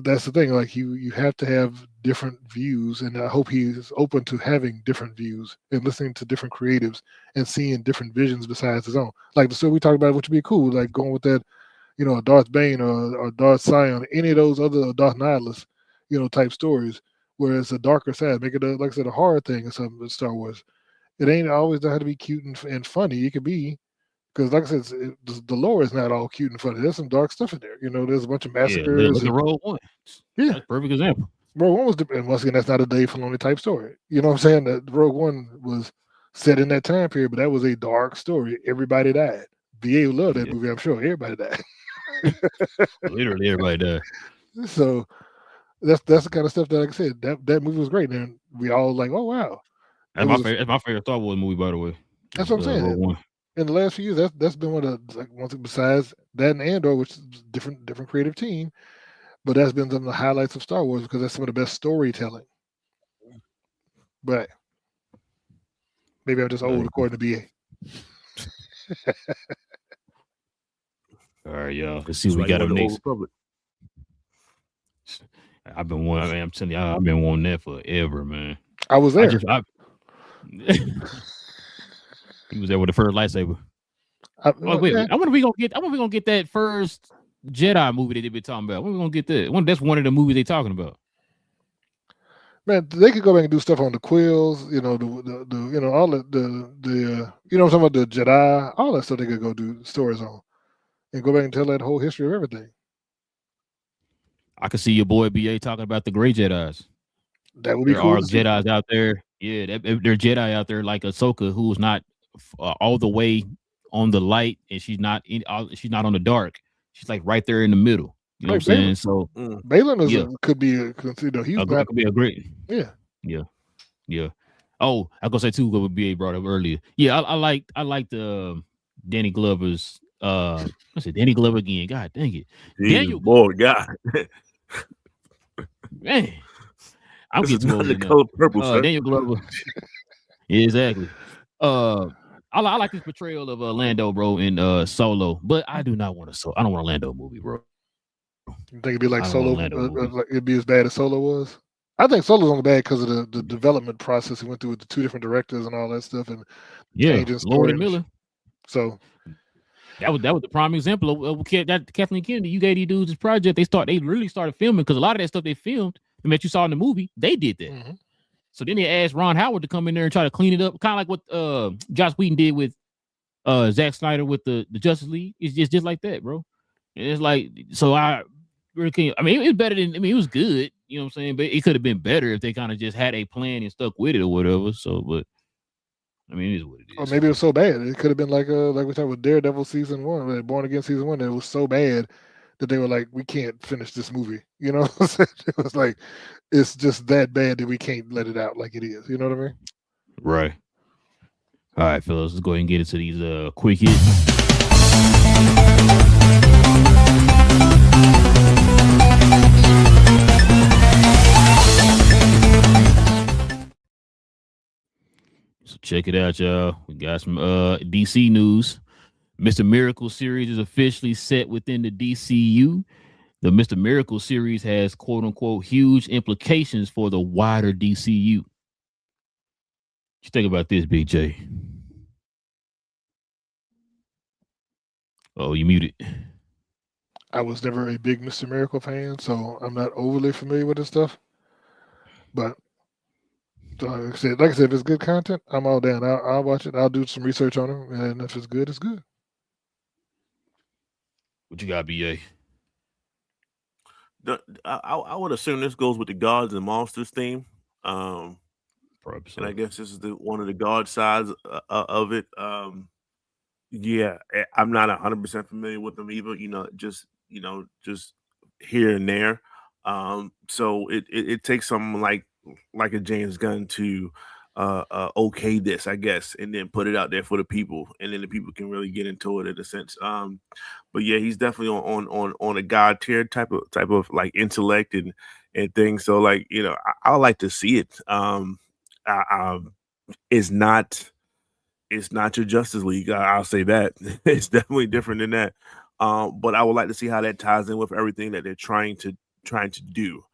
that's the thing. Like you have to have different views, and I hope he's open to having different views and listening to different creatives and seeing different visions besides his own. Like the story we talked about, which would be cool, like going with that, a Darth Bane or Darth Sion, any of those other Darth Nihilus, type stories. Where it's a darker side, make it like I said, a horror thing or something with Star Wars. It ain't always have to be cute and funny. It could be, because like I said, the lore is not all cute and funny. There's some dark stuff in there. There's a bunch of massacres. Yeah, look at Rogue One. Yeah, that's a perfect example. Rogue One was, and once again, that's not a Dave Filoni type story. You know what I'm saying? That Rogue One was set in that time period, but that was a dark story. Everybody died. VA loved that movie. I'm sure everybody died. Literally everybody died. So. That's the kind of stuff that, like I said, that movie was great, and we all like, oh wow, that's my favorite Star Wars movie, by the way. That's what I'm saying. In the last few years, that's been one of the ones besides that and Andor, which is different creative team, but that's been some of the highlights of Star Wars because that's some of the best storytelling. But maybe I'm just old according to BA. All right, y'all. Let's see That's what why we got you up want the Old next. Republic. I've been wanting. I mean, I'm telling you, I've been wanting that forever, man. I was there. He was there with the first lightsaber. I wait. I wonder if we gonna get that first Jedi movie that they've been talking about. When we gonna get that? That's one of the movies they talking about. Man, they could go back and do stuff on the quills, you know, the you know, all the you know what I'm talking about, the Jedi, all that stuff they could go do stories on. And go back and tell that whole history of everything. I could see your boy BA talking about the Gray Jedis. That would be there cool are to see. Jedis out there. Yeah, there are Jedi out there like Ahsoka, who's not all the way on the light, and she's not on the dark. She's like right there in the middle. You know what I'm saying? So Balin could be considered. He's not. Could be a great. Yeah. Oh, I was gonna say too. What BA brought up earlier. Yeah, I like the Danny Glover's. I said Danny Glover again. God dang it, Daniel. Boy, God, man. I'm this getting is not the now. color purple, sir. Daniel Glover. Yeah, exactly. I like this portrayal of Lando, bro, in Solo, but I do not want I don't want a Lando movie, bro. You think it'd be like Solo? Like it'd be as bad as Solo was? I think Solo's only bad because of the development process he went through with the two different directors and all that stuff, and changing Lord and Miller. So that was the prime example of that Kathleen Kennedy. You gave these dudes this project. They really started filming because a lot of that stuff they filmed and that you saw in the movie, they did that. Mm-hmm. So then they asked Ron Howard to come in there and try to clean it up, kind of like what Joss Whedon did with Zack Snyder with the Justice League. It's just like that, bro. And it's like, so I really can't. I mean, it was better than. I mean, it was good. You know what I'm saying? But it could have been better if they kind of just had a plan and stuck with it or whatever. So, but I mean, it is what it is. Or maybe it was so bad. It could have been like we talked with Daredevil season 1, Born Again season 1. It was so bad that they were like, we can't finish this movie. You know, it was like, it's just that bad that we can't let it out like it is. You know what I mean? Right. All right, fellas, let's go ahead and get into these quick hits. So check it out, y'all. We got some DC news. Mr. Miracle series is officially set within the DCU. The Mr. Miracle series has quote unquote huge implications for the wider DCU. What you think about this, Big J? Oh, you muted. I was never a big Mr. Miracle fan, so I'm not overly familiar with this stuff. But like I said, if it's good content, I'm all down. I'll watch it. I'll do some research on it, and if it's good, it's good. What you got, BA? I would assume this goes with the Gods and Monsters theme. And I guess this is one of the God sides of it. Yeah, I'm not 100% familiar with them either. Just here and there. So it takes something like a James Gunn to okay this, I guess, and then put it out there for the people, and then the people can really get into it in a sense. But yeah, he's definitely on a God tier type of like intellect and things. So like I like to see it. It's not your Justice League. I'll say that. It's definitely different than that. But I would like to see how that ties in with everything that they're trying to do.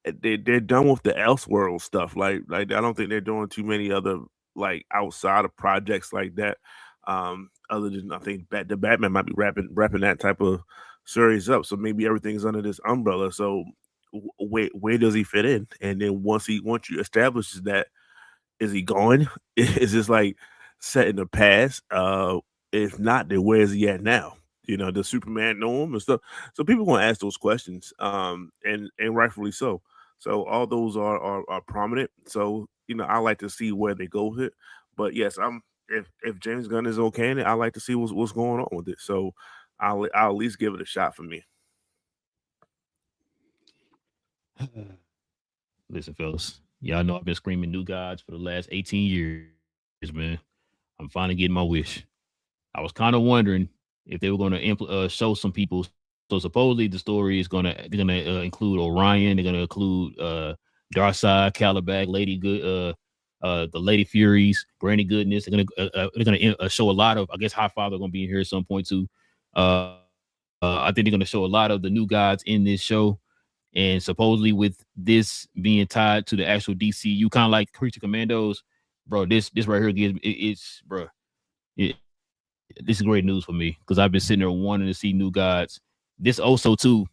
They're done with the Elseworld stuff. Like I don't think they're doing too many other like outside of projects like that. Other than I think the Batman might be wrapping that type of series up. So maybe everything's under this umbrella. So where does he fit in? And then once you establishes that, is he going? Is this like set in the past? If not, then where is he at now? Does Superman know him and stuff? So people gonna ask those questions, and rightfully so. So all those are prominent. So I like to see where they go with it. But yes, if James Gunn is okay in it, I like to see what's going on with it. So I'll at least give it a shot for me. Listen, fellas. Y'all know I've been screaming New Gods for the last 18 years, man. I'm finally getting my wish. I was kind of wondering if they were going to show some people. So supposedly the story is gonna include Orion. They're gonna include Darkseid, Caliban, Lady Good, the Lady Furies, Granny Goodness. They're gonna show a lot of. I guess Highfather gonna be in here at some point too. I think they're going to show a lot of the new gods in this show. And supposedly with this being tied to the actual DCU, kind of like Creature Commandos, bro, this right here it's bro, this is great news for me because I've been sitting there wanting to see new gods. This also too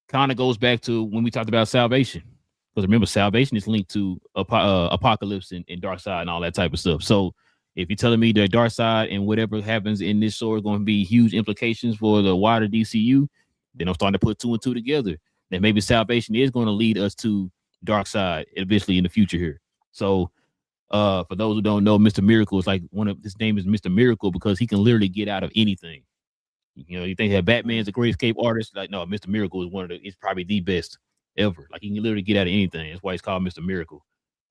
kind of goes back to when we talked about Salvation, because remember Salvation is linked to Apocalypse and Darkseid and all that type of stuff. So if you're telling me that Darkseid and whatever happens in this story is going to be huge implications for the wider DCU, then I'm starting to put two and two together. That maybe Salvation is going to lead us to Darkseid eventually in the future here. So for those who don't know, Mr. Miracle is like his name is Mr. Miracle because he can literally get out of anything. You know, you think that Batman's a great escape artist? Like, no, Mr. Miracle is it's probably the best ever. Like, he can literally get out of anything. That's why he's called Mr. Miracle.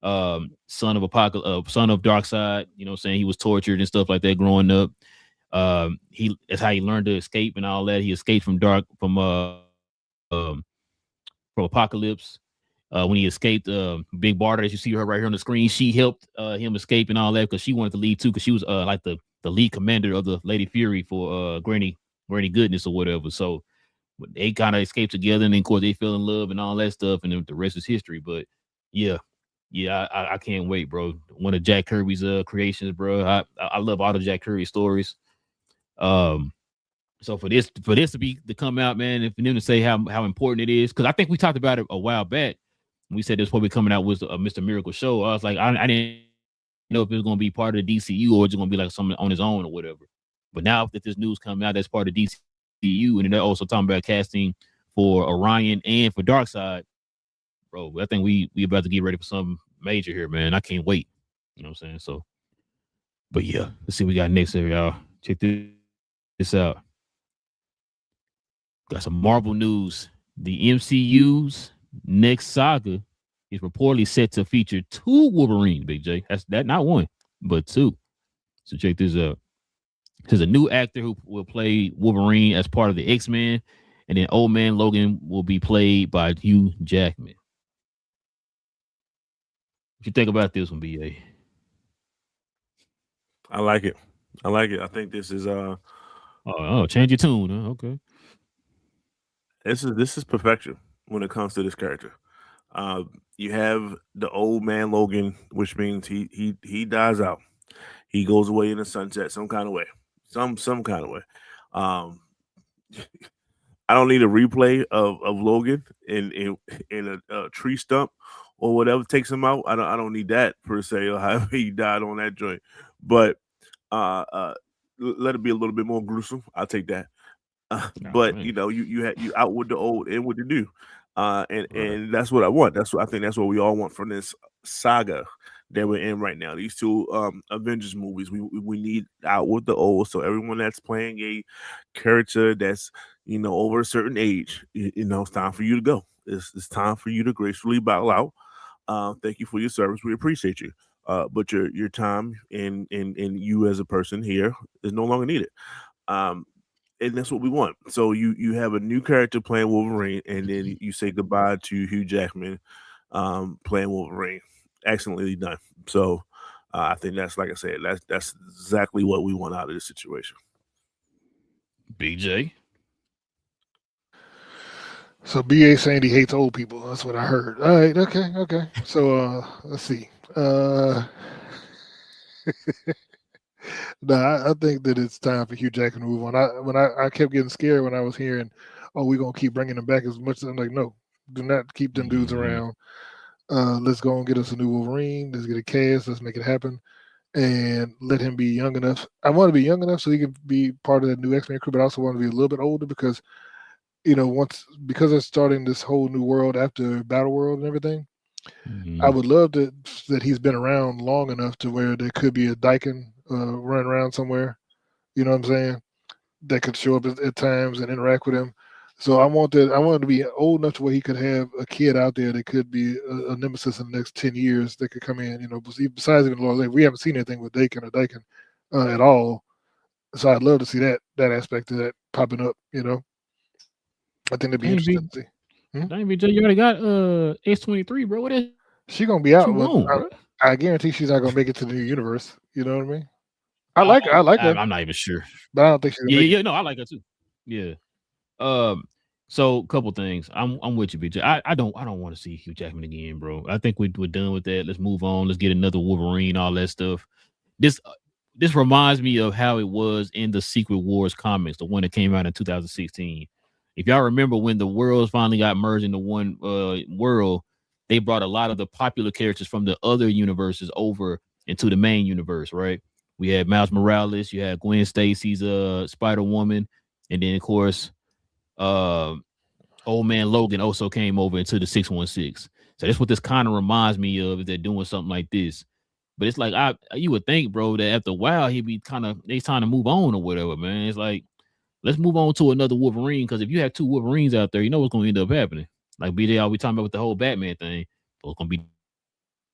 Son of Darkseid. You know what I'm saying? He was tortured and stuff like that growing up. That's how he learned to escape and all that. He escaped from Apocalypse. When he escaped, Big Barda, as you see her right here on the screen, she helped him escape and all that because she wanted to leave too, because she was like the lead commander of the Lady Fury for Granny Goodness or whatever. So they kind of escaped together, and then of course they fell in love and all that stuff, and the rest is history. But yeah, I can't wait, bro. One of Jack Kirby's creations, bro. I love all the Jack Kirby stories. So for this to come out, man, and for them to say how important it is, because I think we talked about it a while back. We said this probably coming out with a Mr. Miracle show. I was like, I didn't know if it was going to be part of the DCU or it's going to be like something on his own or whatever. But now that this news coming out, that's part of DCU, and they're also talking about casting for Orion and for Darkseid, bro. I think we about to get ready for something major here, man. I can't wait. You know what I'm saying? So, but yeah, let's see what we got next here, y'all. Check this out. Got some Marvel news. The MCU's next saga is reportedly set to feature 2 Wolverines, Big J. That's not one, but 2. So check this out. There's a new actor who will play Wolverine as part of the X-Men, and then Old Man Logan will be played by Hugh Jackman. What you think about this one, BA? I like it. I think this is change your tune, huh? Okay. This is perfection when it comes to this character. You have the Old Man Logan, which means he dies out. He goes away in the sunset some kind of way. Some kind of way. I don't need a replay of Logan in a tree stump or whatever takes him out. I don't need that per se, or how he died on that joint. But let it be a little bit more gruesome. I'll take that. But you know, you out with the old and with the new, and that's what I want. I think that's what we all want from this saga that we're in right now. These 2 Avengers movies, we need out with the old. So everyone that's playing a character that's over a certain age, it's time for you to go. It's time for you to gracefully bow out. Thank you for your service. We appreciate you. But your time and you as a person here is no longer needed. And that's what we want. So you have a new character playing Wolverine, and then you say goodbye to Hugh Jackman playing Wolverine. Excellently done. So I think that's, like I said, that's exactly what we want out of this situation. BJ. So BA saying he hates old people. That's what I heard. All right. Okay. So let's see. No, I think that it's time for Hugh Jackman to move on. I kept getting scared when I was hearing, "Oh, we're gonna keep bringing them back as much." I'm like, no, do not keep them dudes around. Let's go and get us a new Wolverine. Let's get a cast. Let's make it happen, and let him be young enough. I want to be young enough so he can be part of the new X-Men crew, but I also want to be a little bit older because, because they're starting this whole new world after Battle World and everything. I would love that he's been around long enough to where there could be a Dyken running around somewhere, you know what I'm saying, that could show up at times and interact with him. So I want him to be old enough to where he could have a kid out there that could be a nemesis in the next 10 years that could come in, besides even Lord, we haven't seen anything with Dyken at all. So I'd love to see that aspect of that popping up, I think that'd be interesting to see. BJ, you already got S23, bro. What is she gonna be out? I guarantee she's not gonna make it to the new universe. You know what I mean? I like her. I'm not even sure. But I don't think she's gonna make it. Yeah. No, I like her too. Yeah. So couple things. I'm with you, BJ. I don't want to see Hugh Jackman again, bro. I think we're done with that. Let's move on. Let's get another Wolverine, all that stuff. This reminds me of how it was in the Secret Wars comics, the one that came out in 2016. If y'all remember when the worlds finally got merged into one world, they brought a lot of the popular characters from the other universes over into the main universe, right? We had Miles Morales, you had Gwen Stacy's Spider-Woman, and then of course old man Logan also came over into the 616. So that's what this kind of reminds me of, if they're doing something like this. But it's like you would think, bro, that after a while he'd be they trying to move on or whatever, man. It's like, let's move on to another Wolverine, because if you have two Wolverines out there, you know what's gonna end up happening. Like BJ always talking about with the whole Batman thing. We're gonna be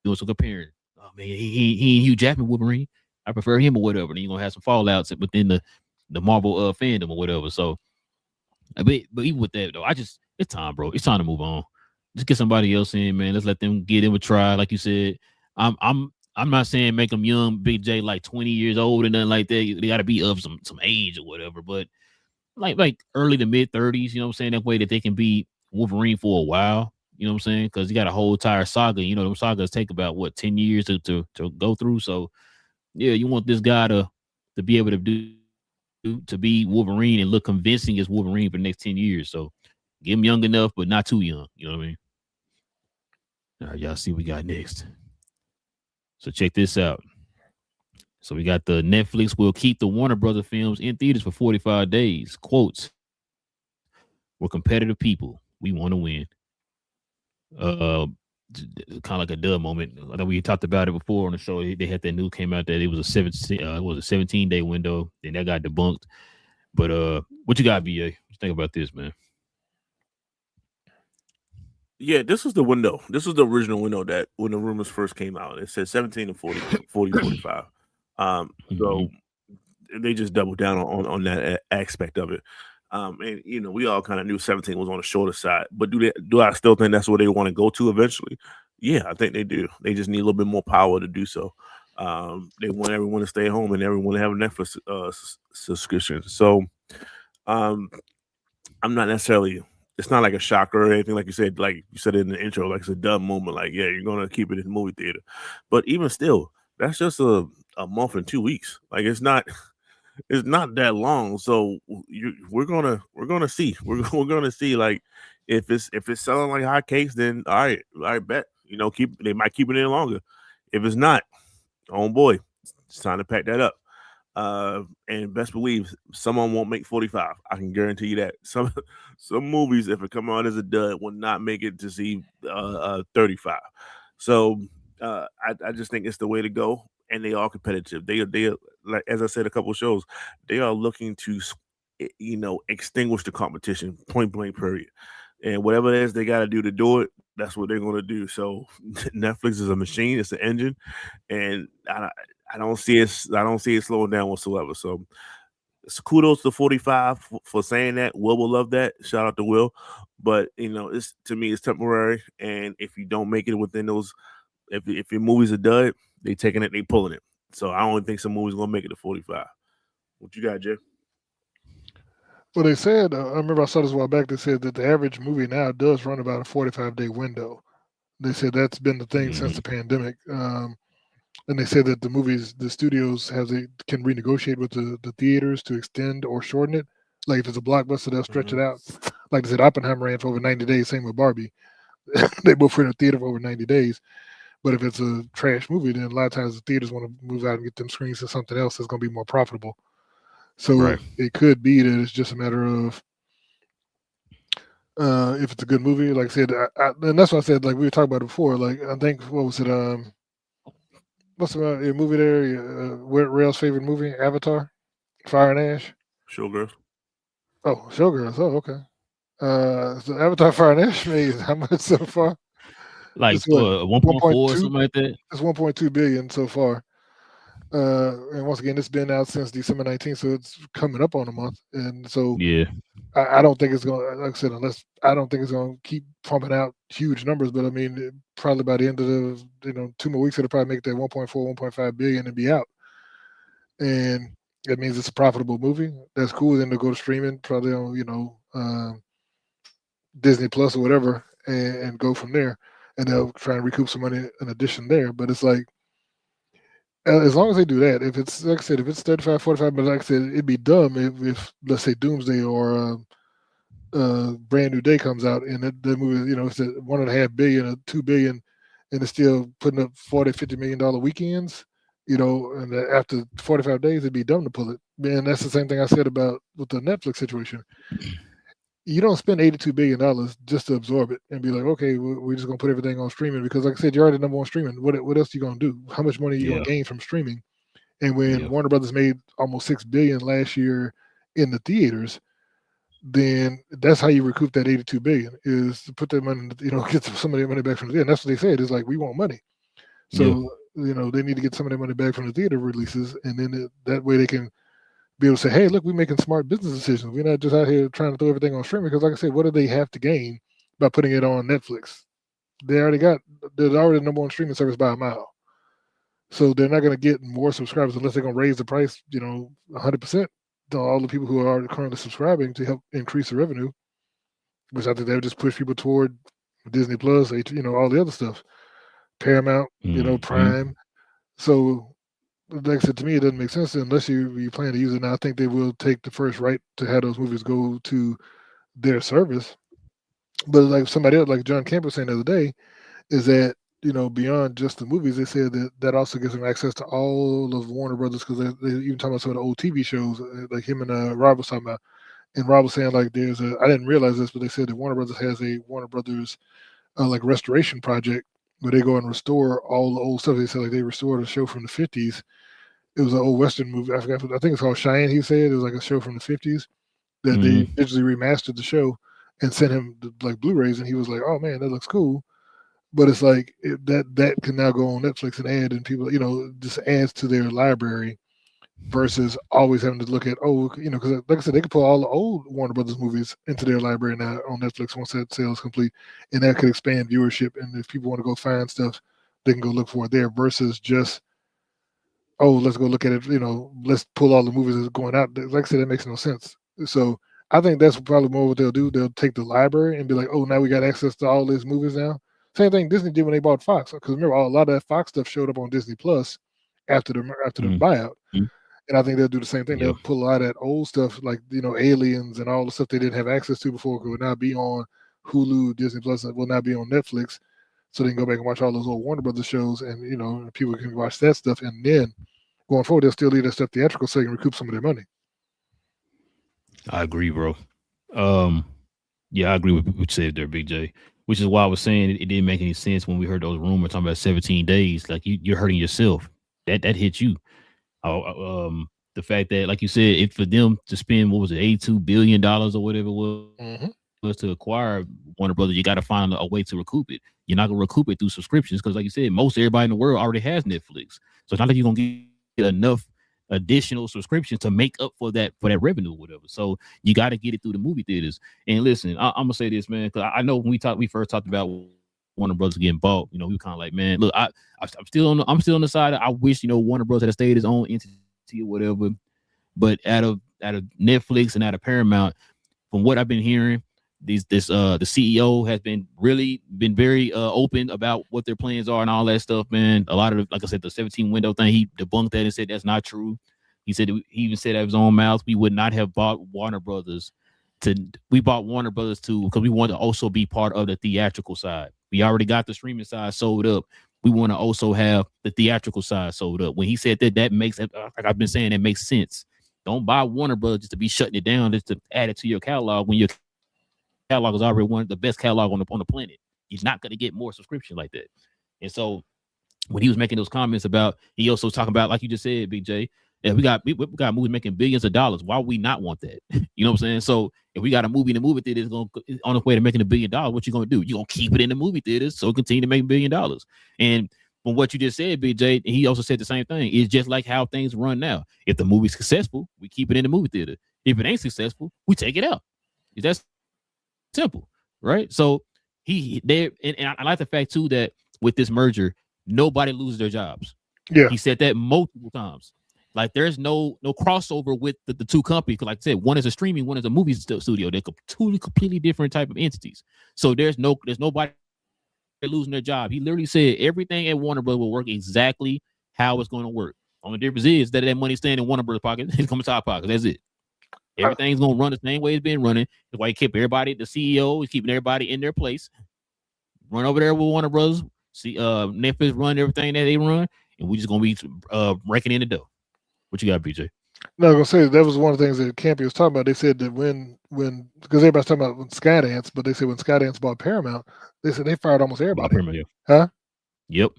doing some comparing. Oh man, he Hugh Jackman Wolverine. I prefer him or whatever. Then you're gonna have some fallouts within the Marvel fandom or whatever. So but even with that though, it's time, bro. It's time to move on. Just get somebody else in, man. Let's let them get in a try. Like you said, I'm not saying make them young, Big J, like 20 years old and nothing like that. They got to be of some age or whatever. But like early to mid 30s, you know what I'm saying? That way that they can be Wolverine for a while. You know what I'm saying? Because you got a whole entire saga. You know, those sagas take about 10 years to go through. So yeah, you want this guy to be able to be Wolverine and look convincing as Wolverine for the next 10 years. So get him young enough, but not too young. You know what I mean? All right, y'all see what we got next. So check this out. So we got the Netflix will keep the Warner Brother films in theaters for 45 days. Quotes: "We're competitive people. We want to win." Kind of like a dub moment. I know we talked about it before on the show. They had that news came out that it was a 17-day window, and that got debunked. But what you got, BA? What you think about this, man? Yeah, this is the window. This is the original window that when the rumors first came out, it said 17 to 40, 45. So they just doubled down on that aspect of it. And you know, we all kind of knew 17 was on the shorter side, but do I still think that's where they want to go to eventually? Yeah, I think they do. They just need a little bit more power to do so. They want everyone to stay home and everyone to have a Netflix subscription. So I'm not necessarily, it's not like a shocker or anything, like you said in the intro, like it's a dumb moment, like, yeah, you're gonna keep it in the movie theater. But even still, that's just a month and 2 weeks. Like it's not that long. So we're gonna see. We're gonna see, like, if it's selling like hotcakes, then all right, bet. You know, they might keep it in longer. If it's not, oh boy, it's time to pack that up. And best believe someone won't make 45. I can guarantee you that. Some movies, if it come out as a dud, will not make it to see 35. So I just think it's the way to go, and they are competitive. They are, like as I said a couple of shows, they are looking to extinguish the competition, point blank period. And whatever it is they got to do to do it, that's what they're going to do. So Netflix is a machine, it's an engine, and I don't see it slowing down whatsoever. So kudos to 45 for saying that. Will love that. Shout out to Will. But it's, to me, it's temporary. And if you don't make it within those, if your movie's a dud, they taking it, they pulling it. So I don't think some movies gonna make it to 45. What you got, Jay? Well, they said, I remember I saw this a while back. They said that the average movie now does run about a 45-day window. They said that's been the thing since the pandemic. And they said that the studios can renegotiate with the theaters to extend or shorten it. Like if it's a blockbuster, they'll stretch it out. Like they said, Oppenheimer ran for over 90 days. Same with Barbie. They both ran in the theater for over 90 days. But if it's a trash movie, then a lot of times the theaters want to move out and get them screens to something else that's going to be more profitable. So It could be that it's just a matter of if it's a good movie. Like I said, and that's what I said. Like we were talking about it before. Like I think what was it? What's the movie there? Rail's favorite movie, Avatar, Fire and Ash. Showgirls. Oh, Showgirls. Oh, okay. So Avatar, Fire and Ash made how much so far? Like 1.4 or something like that. It's 1.2 billion so far. And once again, it's been out since December 19th, so it's coming up on a month. And so yeah, I don't think it's going to, like I said, I don't think it's going to keep pumping out huge numbers. But I mean, probably by the end of 2 more weeks, it'll probably make that 1.4, 1.5 billion and be out. and that means it's a profitable movie. That's cool. Then they'll go to streaming, probably on Disney Plus or whatever, and go from there. And they'll try and recoup some money in addition there. But it's like, as long as they do that, if it's like I said, if it's 35, 45, but like I said, it'd be dumb if let's say Doomsday or Brand New Day comes out and the movie, it's at $1.5 billion or $2 billion, and it's still putting up $40-50 million weekends. And after 45 days, it'd be dumb to pull it. And that's the same thing I said about with the Netflix situation. You don't spend $82 billion just to absorb it and be like, okay, we're just gonna put everything on streaming because, like I said, you're already number one streaming. What else are you gonna do? How much money are you gonna gain from streaming? And when Warner Brothers made almost $6 billion last year in the theaters, then that's how you recoup that $82 billion is to put that money, get some of their money back from the theater. And that's what they said. It's like, we want money. So, they need to get some of their money back from the theater releases. And then that way they can be able to say, hey, look, we're making smart business decisions. We're not just out here trying to throw everything on streaming. Because like I said, what do they have to gain by putting it on Netflix? They're already the number one streaming service by a mile. So they're not going to get more subscribers unless they're going to raise the price, 100% to all the people who are currently subscribing to help increase the revenue, which I think they would just push people toward Disney Plus, all the other stuff, Paramount, Prime. So like I said, to me, it doesn't make sense unless you plan to use it. Now, I think they will take the first right to have those movies go to their service. But like somebody else, like John Camp was saying the other day, is that, beyond just the movies, they said that also gives them access to all of Warner Brothers because they even talking about some of the old TV shows, like him and Rob was talking about. And Rob was saying, like, I didn't realize this, but they said that Warner Brothers has a Warner Brothers like restoration project where they go and restore all the old stuff. They said like they restored a show from the 50s. It was an old Western movie. I forgot. I think it's called Cheyenne. He said it was like a show from the 50s that they digitally remastered the show and sent him like Blu-rays, and he was like, "Oh man, that looks cool." But it's like that can now go on Netflix and add, and people, just adds to their library versus always having to look at because like I said, they could put all the old Warner Brothers movies into their library now on Netflix once that sale is complete, and that could expand viewership. And if people want to go find stuff, they can go look for it there versus just, let's go look at it. Let's pull all the movies that's going out. Like I said, that makes no sense. So I think that's probably more what they'll do. They'll take the library and be like, now we got access to all these movies now. Same thing Disney did when they bought Fox. Because remember, a lot of that Fox stuff showed up on Disney Plus after the buyout. And I think they'll do the same thing. They'll pull a lot of that old stuff, like Aliens and all the stuff they didn't have access to before, will now be on Hulu, Disney Plus, and will now be on Netflix. So they can go back and watch all those old Warner Brothers shows, and people can watch that stuff. And then going forward, they'll still leave that stuff theatrical so they can recoup some of their money. I agree, bro. I agree with what you said there, Big J. Which is why I was saying it didn't make any sense when we heard those rumors talking about 17 days. Like you're hurting yourself. That hit you. The fact that, like you said, it for them to spend $82 billion or whatever it was to acquire Warner Brothers, you got to find a way to recoup it. You're not gonna recoup it through subscriptions because, like you said, most everybody in the world already has Netflix. So it's not like you're gonna get enough additional subscriptions to make up for that revenue or whatever. So you got to get it through the movie theaters. And listen, I'm gonna say this, man, because I know when we first talked about Warner Brothers getting bought, we were kind of like, man, look, I'm still on the side. I wish Warner Brothers had stayed his own entity or whatever. But out of Netflix and out of Paramount, from what I've been hearing, the CEO has been very open about what their plans are and all that stuff, man. A lot of like I said, the 17 window thing, he debunked that and said that's not true. He even said out of his own mouth, we would not have bought Warner Brothers we bought Warner Brothers because we want to also be part of the theatrical side. We already got the streaming side sold up. We want to also have the theatrical side sold up. When he said that makes, like I've been saying, that makes sense. Don't buy Warner Brothers just to be shutting it down, just to add it to your catalog when your catalog is already one of the best catalog on the planet. He's not going to get more subscription like that. And so when he was making those comments about, he also talking about, like you just said, Big J, we got movies making billions of dollars. Why would we not want that? You know what I'm saying? So if we got a movie in the movie theater that's on its way to making $1 billion, what you gonna do? You gonna keep it in the movie theaters so it continue to make $1 billion. And from what you just said, Big J, he also said the same thing. It's just like how things run now. If the movie's successful, we keep it in the movie theater. If it ain't successful, we take it out. That's simple, right? So and I like the fact too that with this merger, nobody loses their jobs. Yeah, he said that multiple times. Like there's no crossover with the two companies. Like I said, one is a streaming, one is a movie studio. They're two completely different type of entities. So there's nobody losing their job. He literally said everything at Warner Bros. Will work exactly how it's going to work. Only difference is that money staying in Warner Bros. Pocket, it's coming to our pocket. That's it. Everything's gonna run the same way it's been running. That's why he kept everybody, the CEO is keeping everybody in their place. Run over there with Warner Bros. See, Netflix run everything that they run, and we just gonna be raking in the dough. What you got, BJ? No, I was gonna say that was one of the things that Campy was talking about. They said that when because everybody's talking about when Skydance, but they said when Skydance bought Paramount, they said they fired almost everybody. Paramount, yeah. Huh? Yep.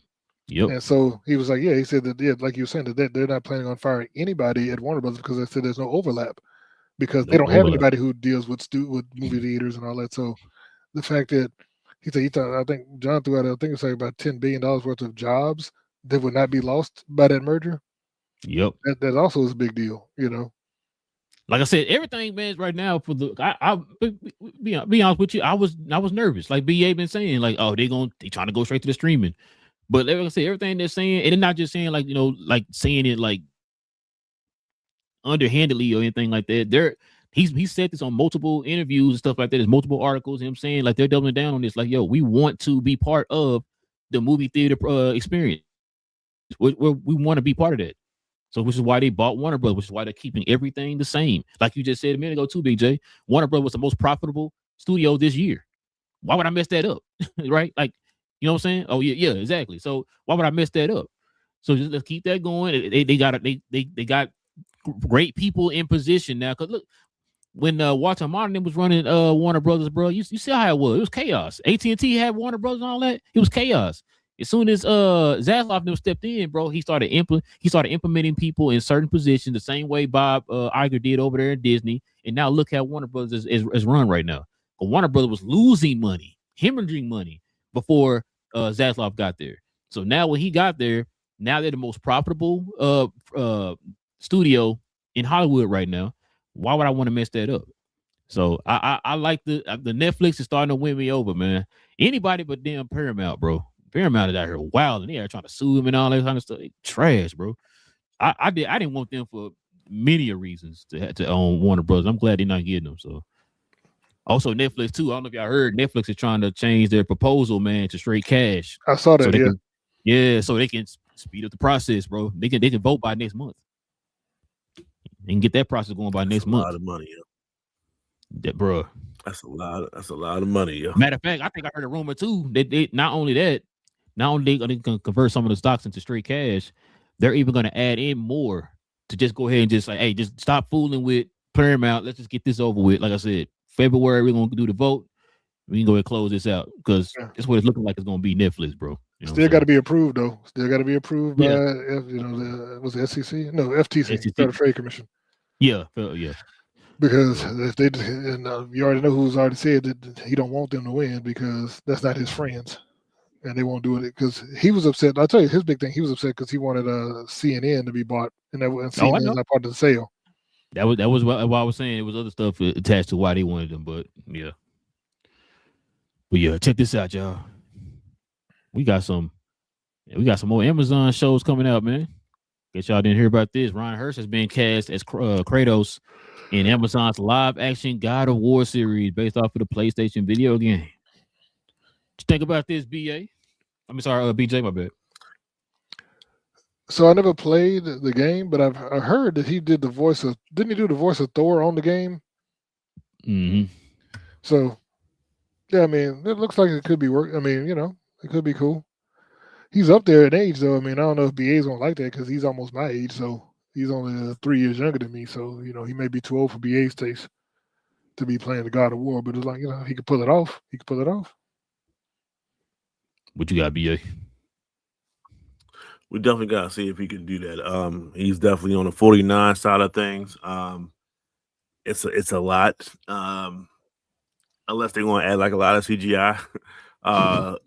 And so he was like, yeah, he said that, yeah, like you were saying, that they're not planning on firing anybody at Warner Bros. Because they said there's no overlap because they don't have anybody who deals with movie theaters and all that. So the fact that he thought, I think John threw out, I think it was like about $10 billion worth of jobs that would not be lost by that merger. Yep. That also is a big deal, you know. Like I said, everything, man, right now for the I be honest with you, I was nervous. Like BA been saying, like, oh, they trying to go straight to the streaming. But like I said, everything they're saying, and they're not just saying like, you know, like saying it like underhandedly or anything like that. He said this on multiple interviews and stuff like that. There's multiple articles, him saying like they're doubling down on this. Like, yo, we want to be part of the movie theater experience. We want to be part of that. So which is why they bought Warner Bros., which is why they're keeping everything the same. Like you just said a minute ago too, Big J. Warner Bros. Was the most profitable studio this year. Why would I mess that up? Right? Like, you know what I'm saying? Oh, yeah, exactly. So why would I mess that up? So just let's keep that going. They got great people in position now. Because look, when Walter Martin was running Warner Brothers, bro, you see how it was. It was chaos. AT&T had Warner Brothers and all that. It was chaos. As soon as Zaslav stepped in, bro, he started implementing people in certain positions the same way Bob Iger did over there in Disney. And now look how Warner Brothers is run right now. But Warner Brothers was losing money, hemorrhaging money before Zaslav got there. So now when he got there, now they're the most profitable studio in Hollywood right now. Why would I want to mess that up? So I like the Netflix is starting to win me over, man. Anybody but damn Paramount, bro. Paramount is out here wild and they are trying to sue him and all that kind of stuff. They trash, bro. I didn't want them for many reasons to own Warner Bros. I'm glad they're not getting them. So also Netflix too. I don't know if y'all heard Netflix is trying to change their proposal, man, to straight cash. I saw that. So they can speed up the process, bro. They can vote by next month. They can get that process going by next month. A lot of money, yeah. Bro. That's a lot of money, yeah. Matter of fact, I think I heard a rumor too. They not only they can convert some of the stocks into straight cash, they're even going to add in more to just go ahead and just like, hey, just stop fooling with Paramount. Let's just get this over with. Like I said, February we're going to do the vote. We can go ahead and close this out because that's what it's looking like. It's going to be Netflix, bro. You know Still got to be approved though. Still got to be approved by was the SEC? No, FTC, Federal Trade Commission. Yeah. Because if they you already know who's already said that he don't want them to win because that's not his friends, and they won't do it because he was upset. I'll tell you his big thing. He was upset because he wanted CNN to be bought, and CNN is not part of the sale. That was what I was saying. It was other stuff attached to why they wanted them, but yeah. But yeah, check this out, y'all. We got some more Amazon shows coming out, man. Guess y'all didn't hear about this. Ryan Hurst has been cast as Kratos in Amazon's live-action God of War series based off of the PlayStation video game. What you think about this, BA? I'm sorry, BJ, my bad. So I never played the game, but I heard that he did the voice of. Didn't he do the voice of Thor on the game? Mm-hmm. So, yeah, I mean, it looks like it could be work. I mean, it could be cool. He's up there in age, though. I mean, I don't know if BA's gonna like that because he's almost my age, so he's only 3 years younger than me. So, he may be too old for BA's taste to be playing the God of War. But it's like, he could pull it off. What you got, BA? We definitely got to see if he can do that. He's definitely on the 49 side of things. It's a lot. Unless they want to add like a lot of CGI. The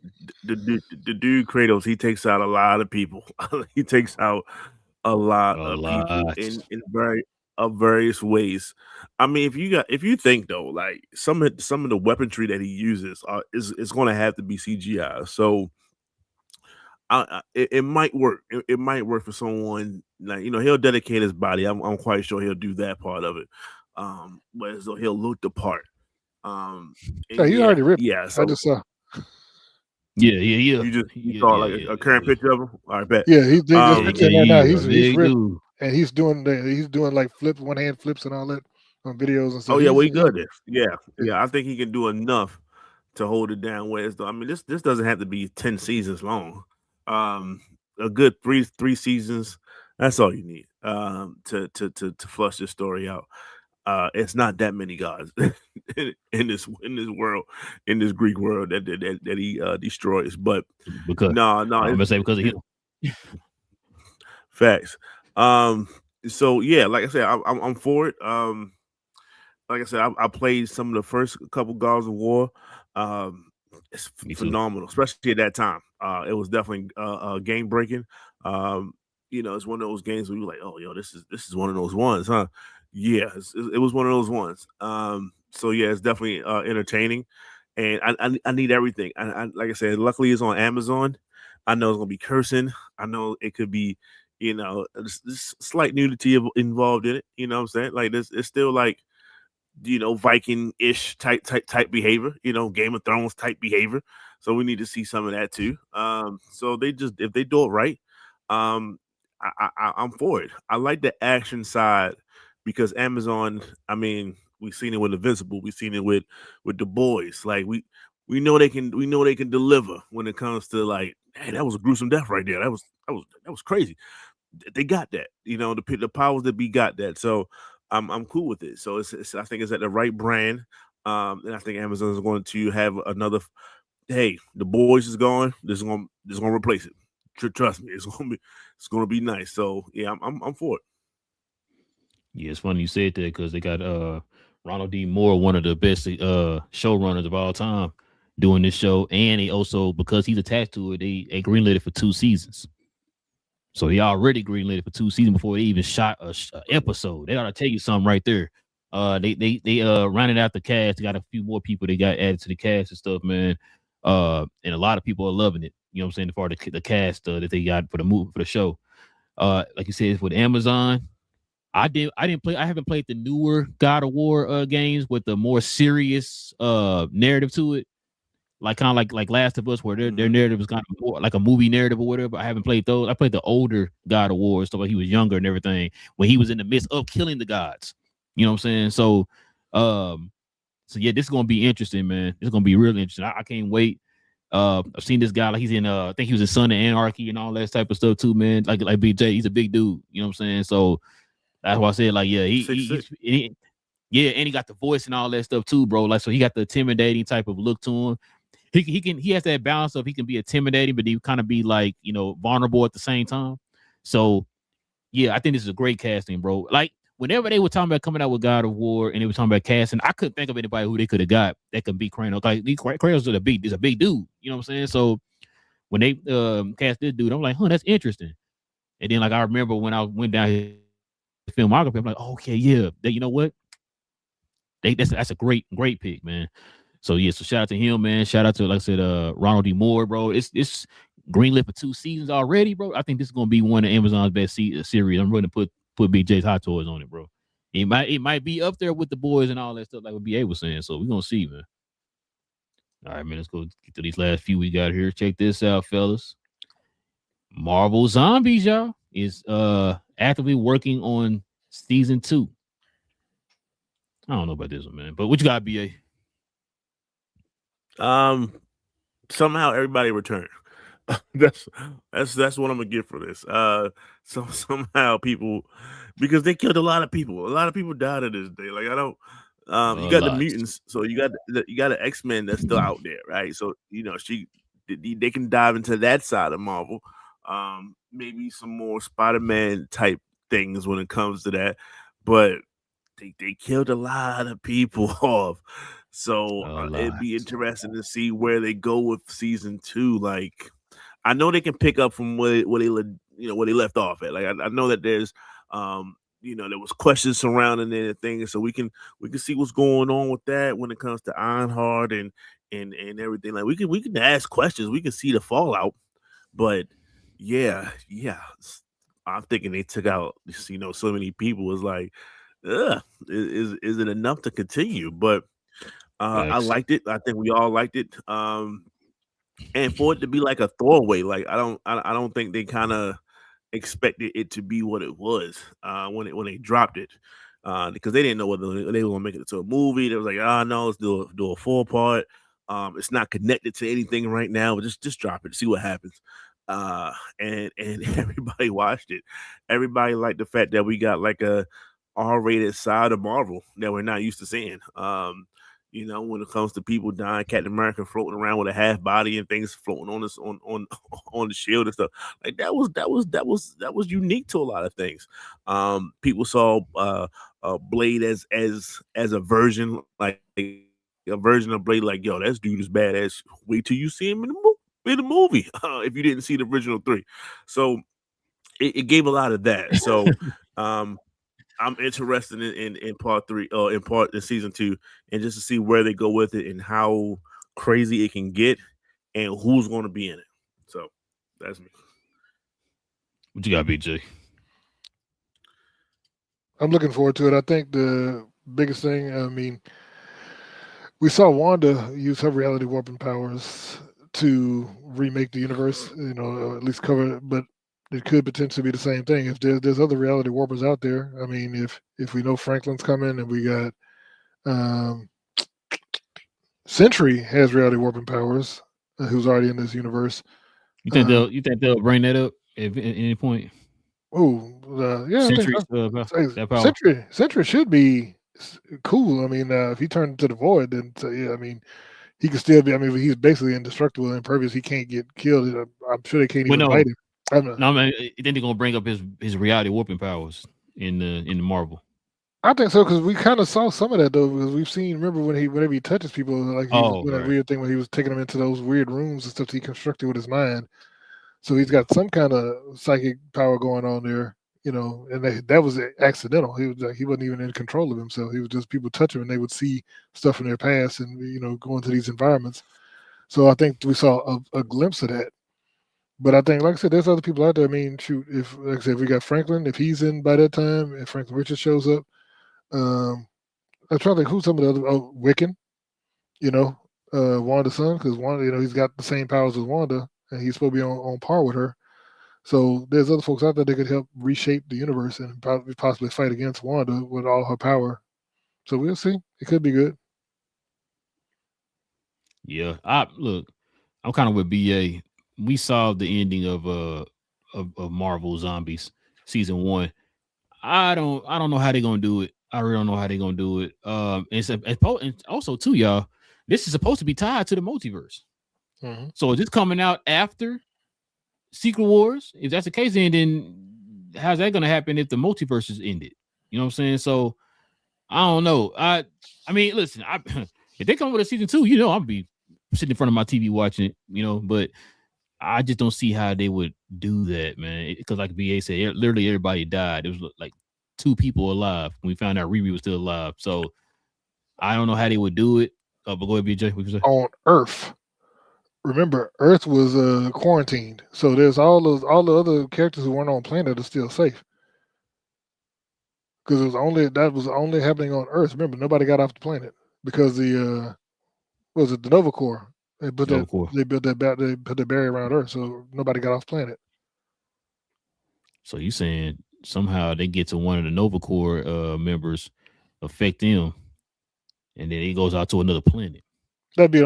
dude Kratos, he takes out a lot of people. He takes out a lot of people in various ways. I mean, if you think though, like some of the weaponry that he uses is going to have to be CGI. So it might work. It might work for someone like he'll dedicate his body. I'm quite sure he'll do that part of it. But as though he'll look the part. Yeah, And he's already ripped. yeah. I So just saw. Yeah. you saw like a current picture of him. All right, bet. Yeah, they just Yeah, picture him right now. a He's big ripped, dude. and he's doing like one hand flips and all that on videos and stuff. Oh yeah, He's we young. good there. Yeah, Yeah. yeah. I think he can do enough to hold it down. Whereas though, I mean, this doesn't have to be 10 seasons long. Um, a good three seasons. That's all you need. To flush this story out. It's not that many gods in this world, in this Greek world that he destroys. But Because no, I'm gonna say because of him. facts. Um, so yeah, like I said, I'm for it. Like I said, I played some of the first couple Gods of War. It's Me too. phenomenal, especially at that time. It was definitely game breaking. It's one of those games where you're like, oh, yo, this is one of those ones, huh? Yeah, it was one of those ones. So yeah, it's definitely entertaining, and I need everything. Like I said, luckily it's on Amazon. I know it's gonna be cursing. I know it could be, this slight nudity involved in it. You know what I'm saying? Like this, it's still like Viking-ish type behavior, Game of Thrones type behavior. So we need to see some of that too. So if they do it right, I'm for it. I like the action side because Amazon. I mean, we've seen it with Invincible. We've seen it with the boys. Like we know they can deliver when it comes to like, hey, that was a gruesome death right there. That was crazy. They got that. The powers that be got that. So I'm cool with it. So I think it's at the right brand. And I think Amazon is going to have another. Hey, the boys is gone. This is gonna replace it. Trust me, it's gonna be nice. So yeah, I'm for it. Yeah, it's funny you said that because they got Ronald D. Moore, one of the best showrunners of all time, doing this show, and they also, because he's attached to it, they greenlit it for 2 seasons. So he already greenlit it for 2 seasons before they even shot a episode. They gotta tell you something right there. They rounded out the cast. They got a few more people they got added to the cast and stuff, man. And a lot of people are loving it. You know what I'm saying? For the cast that they got for the movie, for the show. Like you said, with Amazon, I didn't play. I haven't played the newer God of War games with the more serious narrative to it, like kind of like Last of Us, where their narrative is kind of more like a movie narrative or whatever. I haven't played those. I played the older God of War stuff, like he was younger and everything, when he was in the midst of killing the gods. You know what I'm saying? So yeah, this is gonna be interesting, man. This is gonna be really interesting. I can't wait. I've seen this guy, like he's in I think he was in Son of Anarchy and all that type of stuff too, man. Like BJ, he's a big dude. You know what I'm saying? So that's why I said, like, yeah, yeah, and he got the voice and all that stuff too, bro. Like, so he got the intimidating type of look to him. He has that balance of he can be intimidating, but he kind of be like, vulnerable at the same time. So yeah, I think this is a great casting, bro. Like whenever they were talking about coming out with God of War and they were talking about casting, I couldn't think of anybody who they could have got that could be Kratos. Like Kratos is a big dude. You know what I'm saying? So when they cast this dude, I'm like, that's interesting. And then like I remember when I went down his filmography, I'm like, okay, yeah, you know what? That's a great pick, man. So yeah, so shout out to him, man. Shout out to, like I said, Ronald D. Moore, bro. It's greenlit for 2 seasons already, bro. I think this is gonna be one of Amazon's best series. I'm going to put BJ's Hot Toys on it, bro. It might be up there with the boys and all that stuff, like what BA was saying. So we're gonna see, man. All right, man. Let's go get to these last few we got here. Check this out, fellas. Marvel Zombies, y'all, is actively working on season 2. I don't know about this one, man. But what you got, BA? Somehow everybody returned. that's what I'm gonna get for this. So somehow people, because they killed a lot of people. A lot of people died in this day. Like I don't. You got the mutants, so you got the X-Men that's still out there, right? So they can dive into that side of Marvel. Maybe some more Spider-Man type things when it comes to that, but they killed a lot of people off. So it'd be interesting to see where they go with season 2. Like, I know they can pick up from where they left off at. Like, I know that there's, there was questions surrounding it and things, so we can see what's going on with that when it comes to Ironheart and everything. Like, we can ask questions, we can see the fallout, but Yeah. I'm thinking they took out, so many people. It's like, ugh, is it enough to continue? But I Facts. liked it. I think we all liked it. And for it to be like a throwaway, like I don't think they kind of expected it to be what it was when they dropped it. Because they didn't know whether they were gonna make it into a movie. They was like, no, let's do a 4-part. It's not connected to anything right now, but just drop it, see what happens. And everybody watched it. Everybody liked the fact that we got like a R-rated side of Marvel that we're not used to seeing. When it comes to people dying, Captain America floating around with a half body and things floating on this on on the shield and stuff, like that was unique to a lot of things. People saw Blade as a version, like a version of Blade, like, yo, that dude is badass. Wait till you see him in the movie. If you didn't see the original 3, so it gave a lot of that. So I'm interested in part 3, in season 2, and just to see where they go with it and how crazy it can get and who's going to be in it. So that's me. What you got, BJ? I'm looking forward to it. I think the biggest thing, I mean, we saw Wanda use her reality warping powers to remake the universe, at least cover it, but it could potentially be the same thing. If there's other reality warpers out there, I mean, if we know Franklin's coming and we got Sentry has reality warping powers, who's already in this universe. You think they'll bring that up at any point? Yeah, Sentry, I think so. that power. Sentry should be cool. I mean, if he turned into the void, then yeah, I mean, he could still be. I mean, he's basically indestructible and impervious. He can't get killed. I'm sure they can't even fight him. I mean, then they're gonna bring up his reality warping powers in the Marvel. I think so, because we kind of saw some of that though. Because we've seen, remember whenever he touches people, like he was doing that weird thing when he was taking them into those weird rooms and stuff he constructed with his mind. So he's got some kind of psychic power going on there, and that was accidental. He was he wasn't even in control of himself. He was just people touch him and they would see stuff from their past and go into these environments. So I think we saw a glimpse of that. But I think, like I said, there's other people out there. I mean, shoot, if like I said, if we got Franklin, if he's in by that time, if Franklin Richards shows up, I'm trying to think who's some of the other. Oh, Wiccan, Wanda's son, because Wanda, he's got the same powers as Wanda, and he's supposed to be on par with her. So there's other folks out there that could help reshape the universe and possibly fight against Wanda with all her power. So we'll see. It could be good. Yeah, I'm kind of with BA. We saw the ending of Marvel Zombies season 1. I don't know how they're gonna do it. I really don't know how they're gonna do it. And also too, y'all, this is supposed to be tied to the multiverse. Mm-hmm. So is this coming out after Secret Wars? If that's the case, then how's that gonna happen if the multiverse is ended? You know what I'm saying? So I don't know. I mean, listen, if they come with a season 2, I'll be sitting in front of my TV watching it, but I just don't see how they would do that, man. Because like BA said, literally everybody died. It was like 2 people alive when we found out Riri was still alive. So I don't know how they would do it. But go ahead, BJ. What you say? On Earth, remember, Earth was quarantined, so there's all the other characters who weren't on planet are still safe. Because that was only happening on Earth. Remember, nobody got off the planet because the Nova Corps. They built their barrier around Earth, so nobody got off planet. So you saying somehow they get to one of the Nova Corps members, affect them, and then it goes out to another planet? That's the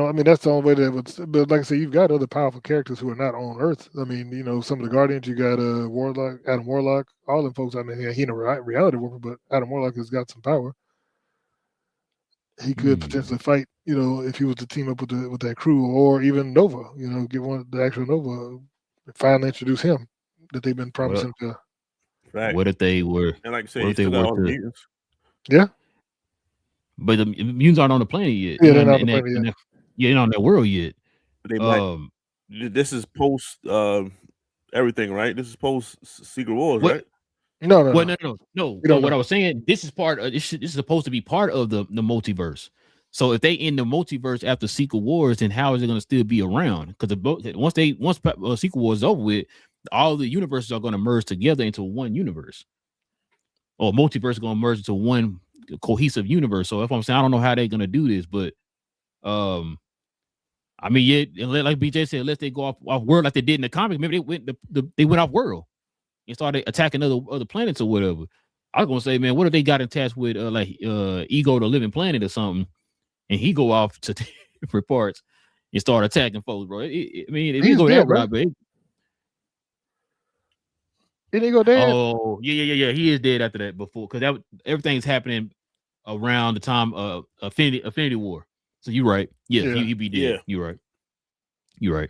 only way that would. But like I said, you've got other powerful characters who are not on Earth. I mean, some of the Guardians. You got Adam Warlock, all them folks. I mean, he ain't a reality warper, but Adam Warlock has got some power. He could potentially fight, if he was to team up with that crew, or even Nova, get the actual Nova, finally introduce him that they've been promising to. Right. What if they were? And like I said, they were to, yeah. But the mutants aren't on the planet yet. Yeah, they're not on the planet yet. They're not in that world yet. They might. This is post everything, right? This is post Secret Wars, right? No. What I was saying, this is part of this is supposed to be part of the multiverse. So if they end the multiverse after Secret Wars, then how is it going to still be around? Because once Secret Wars is over with, all the universes are going to merge together into one universe, or multiverse is going to merge into one cohesive universe. So if I'm saying, I don't know how they're going to do this, but I mean, yeah, like BJ said, unless they go off world like they did in the comics, maybe they went off world and started attacking other planets or whatever. I was gonna say, man, what if they got attached with Ego, the Living Planet or something, and he go off to different parts and start attacking folks, bro? I mean, if he go that route, but didn't he go dead? Oh, yeah. He is dead after that before, because everything's happening around the time of Infinity War. So you're right. Yeah, he be dead. Yeah. You're right.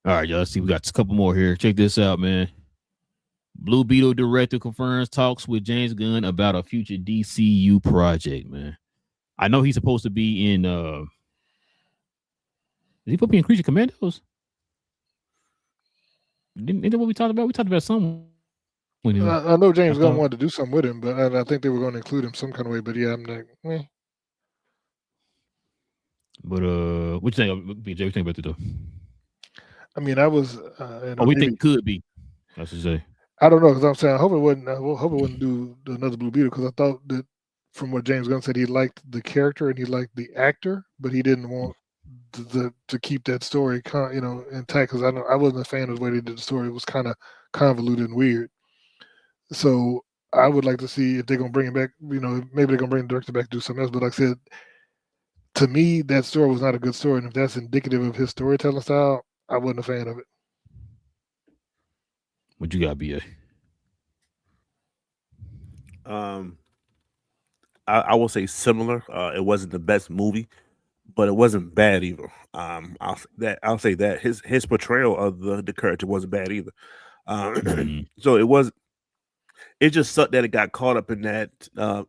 All right, y'all. Let's see, we got a couple more here. Check this out, man. Blue Beetle director confirms talks with James Gunn about a future DCU project, man. I know he's supposed to be in is he supposed to be in Creature Commandos? Isn't that what we talked about? We talked about something. I know James Gunn wanted to do something with him, but I think they were going to include him some kind of way. But yeah, I'm like, But what you think, BJ? What you think about it though? I mean, I was. We think it could be. I should say. I don't know, because I'm saying I hope it wouldn't do another Blue Beetle, because I thought that from what James Gunn said, he liked the character and he liked the actor, but he didn't want to keep that story intact, because I wasn't a fan of the way they did the story. It was kind of convoluted and weird. So I would like to see if they're gonna bring him back. Maybe they're gonna bring the director back to do something else. But like I said, to me, that story was not a good story, and if that's indicative of his storytelling style, I wasn't a fan of it. What you got, BA? I will say similar. It wasn't the best movie, but it wasn't bad either. I'll say that his portrayal of the character wasn't bad either. So it just sucked that it got caught up in that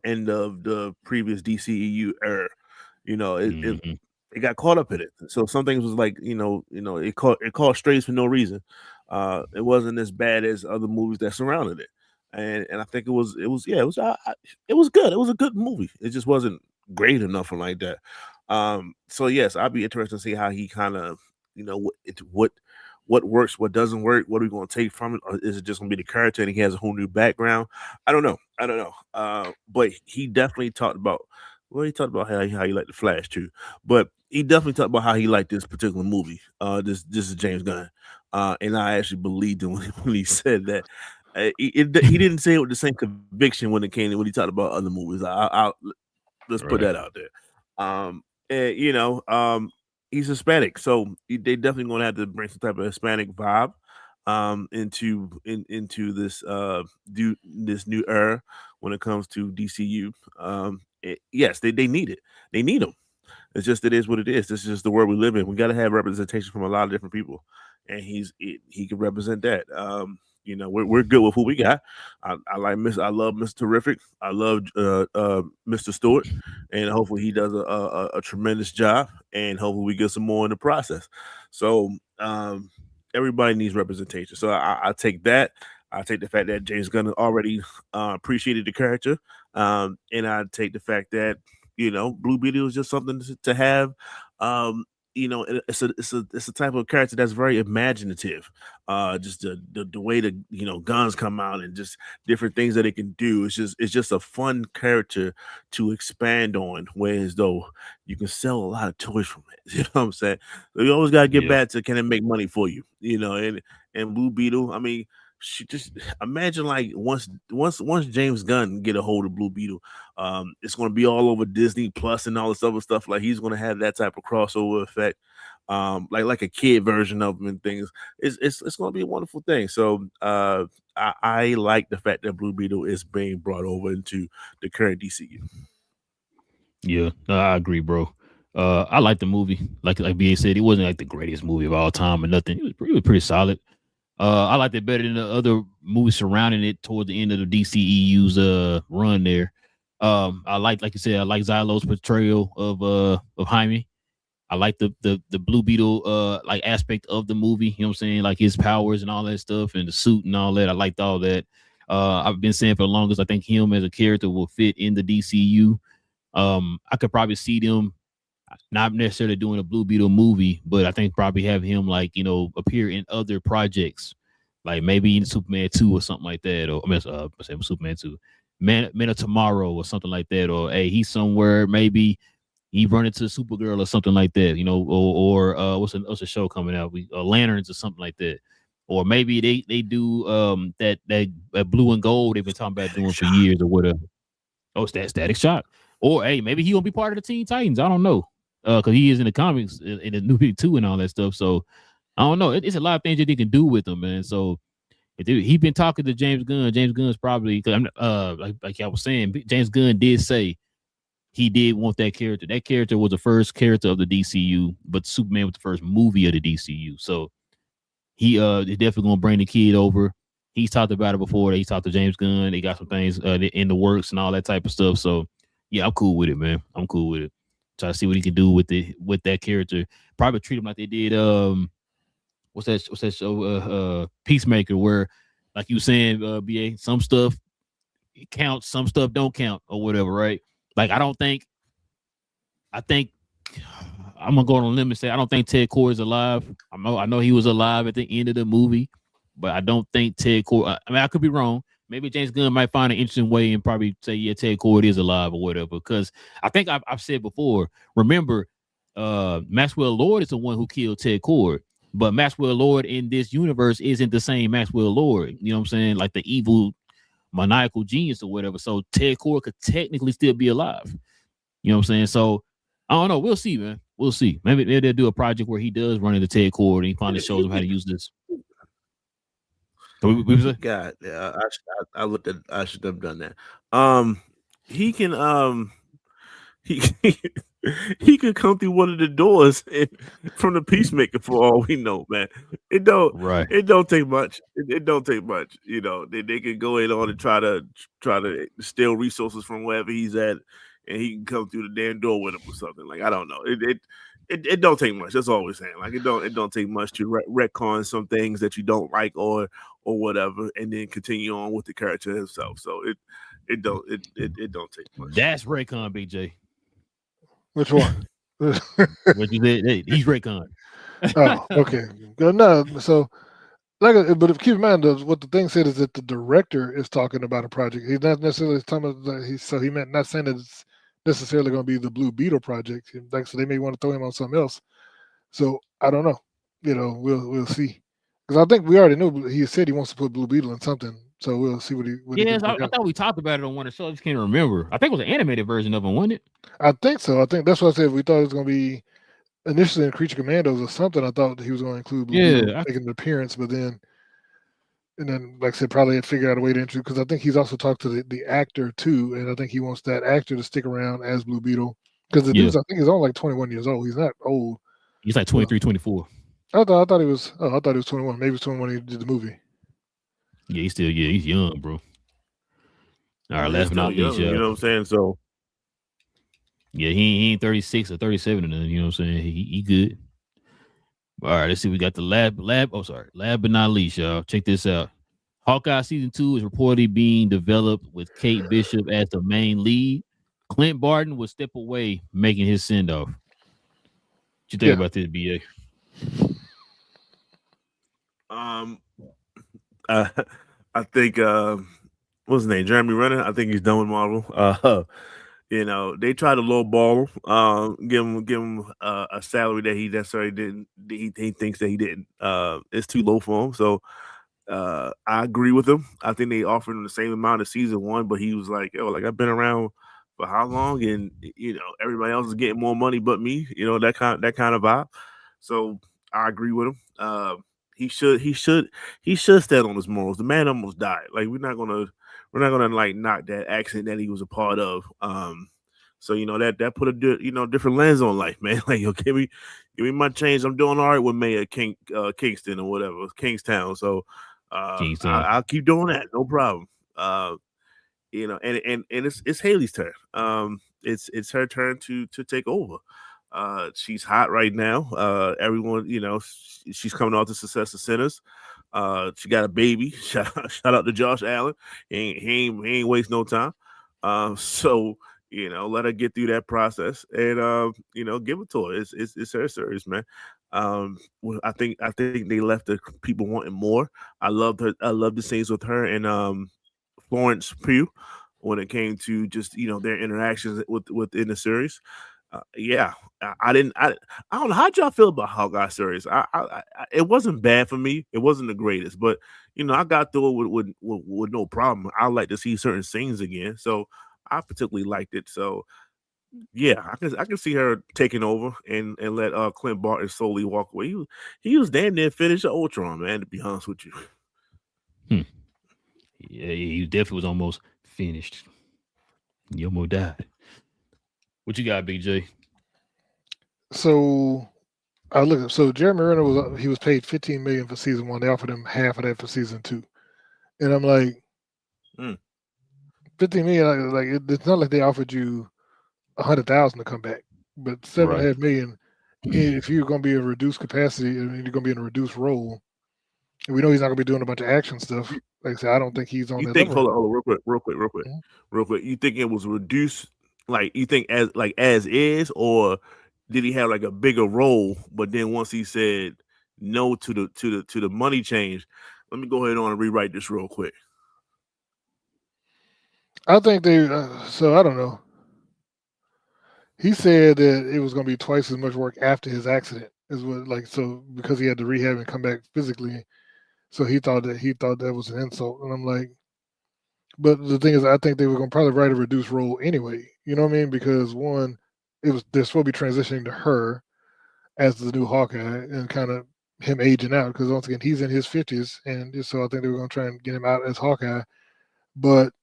end of the previous DCEU era. It got caught up in it. So some things was like, it caught strays for no reason. It wasn't as bad as other movies that surrounded it. And I think it was good. It was a good movie. It just wasn't great enough or like that. So yes, I'd be interested to see how he kind of, what works, what doesn't work, what are we going to take from it, or is it just going to be the character and he has a whole new background? I don't know. But he definitely talked about. Well, he talked about how he liked the Flash too, but he definitely talked about how he liked this particular movie. This is James Gunn, and I actually believed him when he said that. He didn't say it with the same conviction when he talked about other movies. Let's put that out there. He's Hispanic, so they definitely going to have to bring some type of Hispanic vibe into this new era when it comes to DCU. Yes, they need it. They need them. It's just, it is what it is. This is just the world we live in. We got to have representation from a lot of different people, and he can represent that. We're good with who we got. I love Mr. Terrific. I love Mr. Stewart, and hopefully he does a tremendous job, and hopefully we get some more in the process. So everybody needs representation. So I take that. I take the fact that James Gunn already appreciated the character, and I take the fact that Blue Beetle is just something to have. It's a type of character that's very imaginative. Just the way the guns come out and just different things that it can do. It's just a fun character to expand on. Whereas though you can sell a lot of toys from it. You know what I'm saying? So you always gotta get back to, can it make money for you? And Blue Beetle, I mean, she just imagine, like, once James Gunn get a hold of Blue Beetle, it's going to be all over Disney Plus and all this other stuff. Like, he's going to have that type of crossover effect, like a kid version of him and things. It's going to be a wonderful thing. So I like the fact that Blue Beetle is being brought over into the current DCU. Yeah, I agree, bro. I like the movie. Like BA said, it wasn't like the greatest movie of all time or nothing. It was pretty solid. I liked it better than the other movies surrounding it toward the end of the DCEU's run there. I like you said, I like Xylo's portrayal of Jaime. I like the Blue Beetle like aspect of the movie. You know what I'm saying? Like his powers and all that stuff and the suit and all that. I liked all that. I've been saying for the longest, I think him as a character will fit in the DCU. I could probably see them not necessarily doing a Blue Beetle movie, but I think probably have him appear in other projects like maybe in Superman 2 or something like that, or I mean, I say Superman 2, Man of Tomorrow or something like that, or hey, he's somewhere maybe he run into Supergirl or something like that, or what's a show coming out? Lanterns or something like that. Or maybe they do that blue and gold they've been talking about doing for years or whatever. Oh, it's that Static Shock. Or hey, maybe he gonna be part of the Teen Titans. I don't know. Because he is in the comics in the new Big 2 and all that stuff. So I don't know. It's a lot of things that they can do with him, man. So he been talking to James Gunn. James Gunn's probably like I was saying, James Gunn did say he did want that character. That character was the first character of the DCU, but Superman was the first movie of the DCU. So he is definitely gonna bring the kid over. He's talked about it before. He's talked to James Gunn. They got some things in the works and all that type of stuff. So yeah, I'm cool with it, man. I'm cool with it. Try to see what he can do with that character. Probably treat him like they did what's that show Peacemaker, where like you were saying, BA, some stuff counts, some stuff don't count or whatever, right? Like I think I'm gonna go on a limb and say I don't think Ted Core is alive. I know he was alive at the end of the movie, but I don't think Ted Core. I mean, I could be wrong. Maybe James Gunn might find an interesting way and probably say, yeah, Ted Core is alive or whatever. Because I think I've said before. Remember, Maxwell Lord is the one who killed Ted Core, but Maxwell Lord in this universe isn't the same Maxwell Lord. You know what I'm saying? Like the evil maniacal genius or whatever. So Ted Core could technically still be alive. You know what I'm saying? So I don't know. We'll see, man. We'll see. Maybe they'll do a project where he does run into Ted Core and he finally shows him how to use this. So God, yeah, I looked at. I should have done that. He can he he could come through one of the doors from the Peacemaker for all we know, man. It don't take much. It don't take much. You know, they can go in on and try to steal resources from wherever he's at, and he can come through the damn door with him or something. Like I don't know. It don't take much. That's all we're saying. Like it don't take much to retcon some things that you don't like or whatever, and then continue on with the character himself. So it don't take much. That's retcon, BJ. Which one? What you said? Hey, he's retcon. Oh, okay. No, so but if keep in mind what the thing said is that the director is talking about a project. He's not necessarily talking about he meant not saying that it's necessarily going to be the Blue Beetle project. Like so, they may want to throw him on something else. So I don't know. You know, we'll see. Because I think we already know he said he wants to put Blue Beetle in something. So we'll see what he. Yes, I thought we talked about it on one of the shows. I just can't remember. I think it was an animated version of it, wasn't it? I think so. I think that's what I said. We thought it was going to be initially in Creature Commandos or something. I thought he was going to include Blue Beetle making an appearance, but then, like I said, probably had figured out a way to introduce. Because I think he's also talked to the actor too, and I think he wants that actor to stick around as Blue Beetle. Because the dude's, I think he's only like 21 years old. He's not old. He's like 23, 24. I thought he was. Oh, I thought he was 21. Maybe he was 21 when he did the movie. Yeah, he's young, bro. All right, last but not least, you know what I'm saying? So, yeah, he ain't 36 or 37 or nothing. You know what I'm saying? He good. All right, let's see. We got the lab. Last but not least, y'all. Check this out. Hawkeye season 2 is reportedly being developed with Kate Bishop as the main lead. Clint Barton will step away, making his send off. What you think about this, BA? I think what's his name? Jeremy Renner. I think he's done with Marvel. You know, they try to lowball him, give him a salary that he necessarily didn't. He thinks that he didn't. It's too low for him. So I agree with him. I think they offered him the same amount of season 1, but he was like, "Yo, like I've been around for how long, and you know everybody else is getting more money but me." You know that kind of vibe. So I agree with him. He should stand on his morals. The man almost died. Like we're not gonna like knock that accident that he was a part of. So you know that put a different lens on life, man. Like, yo, give me my change. I'm doing all right with Mayor Kingston or whatever, Kingstown. So I'll keep doing that, no problem. You know, and it's Haley's turn. It's her turn to take over. She's hot right now. Everyone, you know, she's coming off the success of Sinners. She got a baby. Shout out to Josh Allen. He ain't waste no time. So let her get through that process and give it to her. It's her series, man. I think they left the people wanting more. I loved her. I loved the scenes with her and Florence Pugh when it came to just their interactions within the series. Yeah, I didn't. I don't know how y'all feel about Hawkeye series. It wasn't bad for me. It wasn't the greatest, but I got through it with no problem. I like to see certain scenes again, so I particularly liked it. So yeah, I can see her taking over and let Clint Barton slowly walk away. He was damn near finished Ultron, man. To be honest with you. Yeah, he definitely was almost finished. He almost died. What you got, BJ? So I look. So Jeremy Renner he was paid $15 million for season 1. They offered him half of that for season 2, and I'm like, $15 million. It's not like they offered you $100,000 to come back, but $7.5 million. If you're going to be a reduced capacity and you're going to be in a reduced role, and we know he's not going to be doing a bunch of action stuff. Like I said, I don't think he's on that level. Hold on, real quick. You think it was reduced? Like you think as is, or did he have like a bigger role? But then once he said no to the money change, let me go ahead on and rewrite this real quick. I think they. So I don't know. He said that it was going to be twice as much work after his accident. Is what because he had to rehab and come back physically. So he thought that was an insult, and I'm like, but the thing is, I think they were going to probably write a reduced role anyway. You know what I mean? Because one, they're supposed to be transitioning to her as the new Hawkeye, and kind of him aging out. Because once again, he's in his 50s, and so I think they were going to try and get him out as Hawkeye. But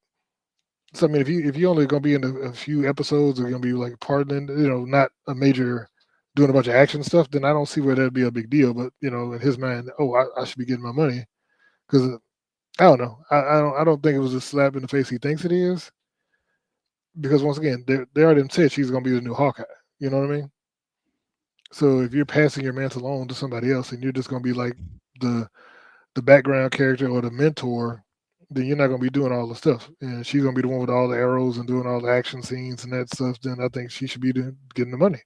so I mean, if you only going to be in a few episodes, or going to be like pardoning, not a major doing a bunch of action stuff, then I don't see where that'd be a big deal. But in his mind, I should be getting my money, because I don't know. I don't think it was a slap in the face he thinks it is, because once again, they already said she's gonna be the new Hawkeye. You know what I mean? So if you're passing your mantle on to somebody else, and you're just gonna be like the background character or the mentor, then you're not gonna be doing all the stuff, and she's gonna be the one with all the arrows and doing all the action scenes and that stuff. Then I think she should be getting the money.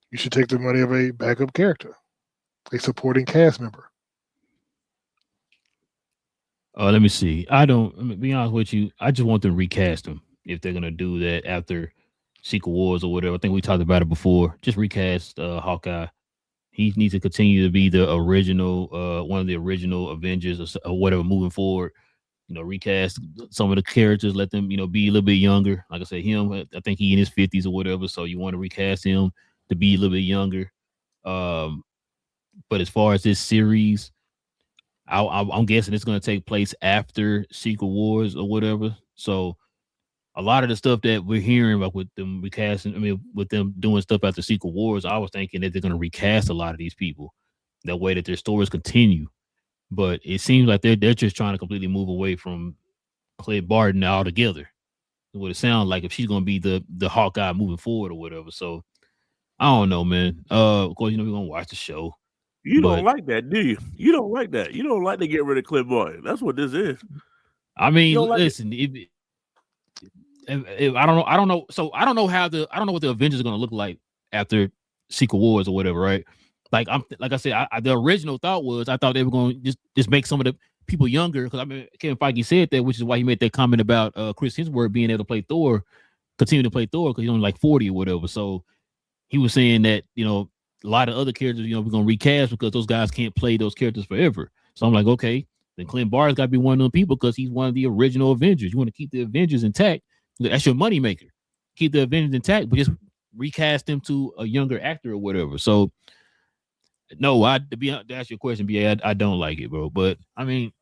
You should take the money of a backup character, a supporting cast member. Let me see. I'm gonna be honest with you. I just want them to recast him if they're gonna do that after Secret Wars or whatever. I think we talked about it before. Just recast Hawkeye. He needs to continue to be the original, one of the original Avengers or whatever moving forward. Recast some of the characters, let them, be a little bit younger. Like I said, him, I think he in his 50s or whatever. So you want to recast him to be a little bit younger. But as far as this series, I'm guessing it's going to take place after Secret Wars or whatever. So a lot of the stuff that we're hearing about with them recasting, with them doing stuff after Secret Wars, I was thinking that they're going to recast a lot of these people that way that their stories continue. But it seems like they're just trying to completely move away from Clint Barton altogether. What it sounds like, if she's going to be the Hawkeye moving forward or whatever. So I don't know, man. Of course, we're going to watch the show. You don't like that, do you? You don't like that. You don't like to get rid of Clint Barton. That's what this is. I mean, listen, I don't know. So I don't know what the Avengers are going to look like after Secret Wars or whatever, right? Like I said, the original thought was I thought they were going to just make some of the people younger, because Kevin Feige said that, which is why he made that comment about Chris Hemsworth being able to play Thor, continue to play Thor, because he's only like 40 or whatever. So he was saying that a lot of other characters, we're gonna recast because those guys can't play those characters forever. So I'm like, okay, then Clint Barton's got to be one of them people, because he's one of the original Avengers. You want to keep the Avengers intact. That's your money maker. Keep the Avengers intact, but just recast them to a younger actor or whatever. So no, to ask your question, BA, I don't like it, bro. But I mean,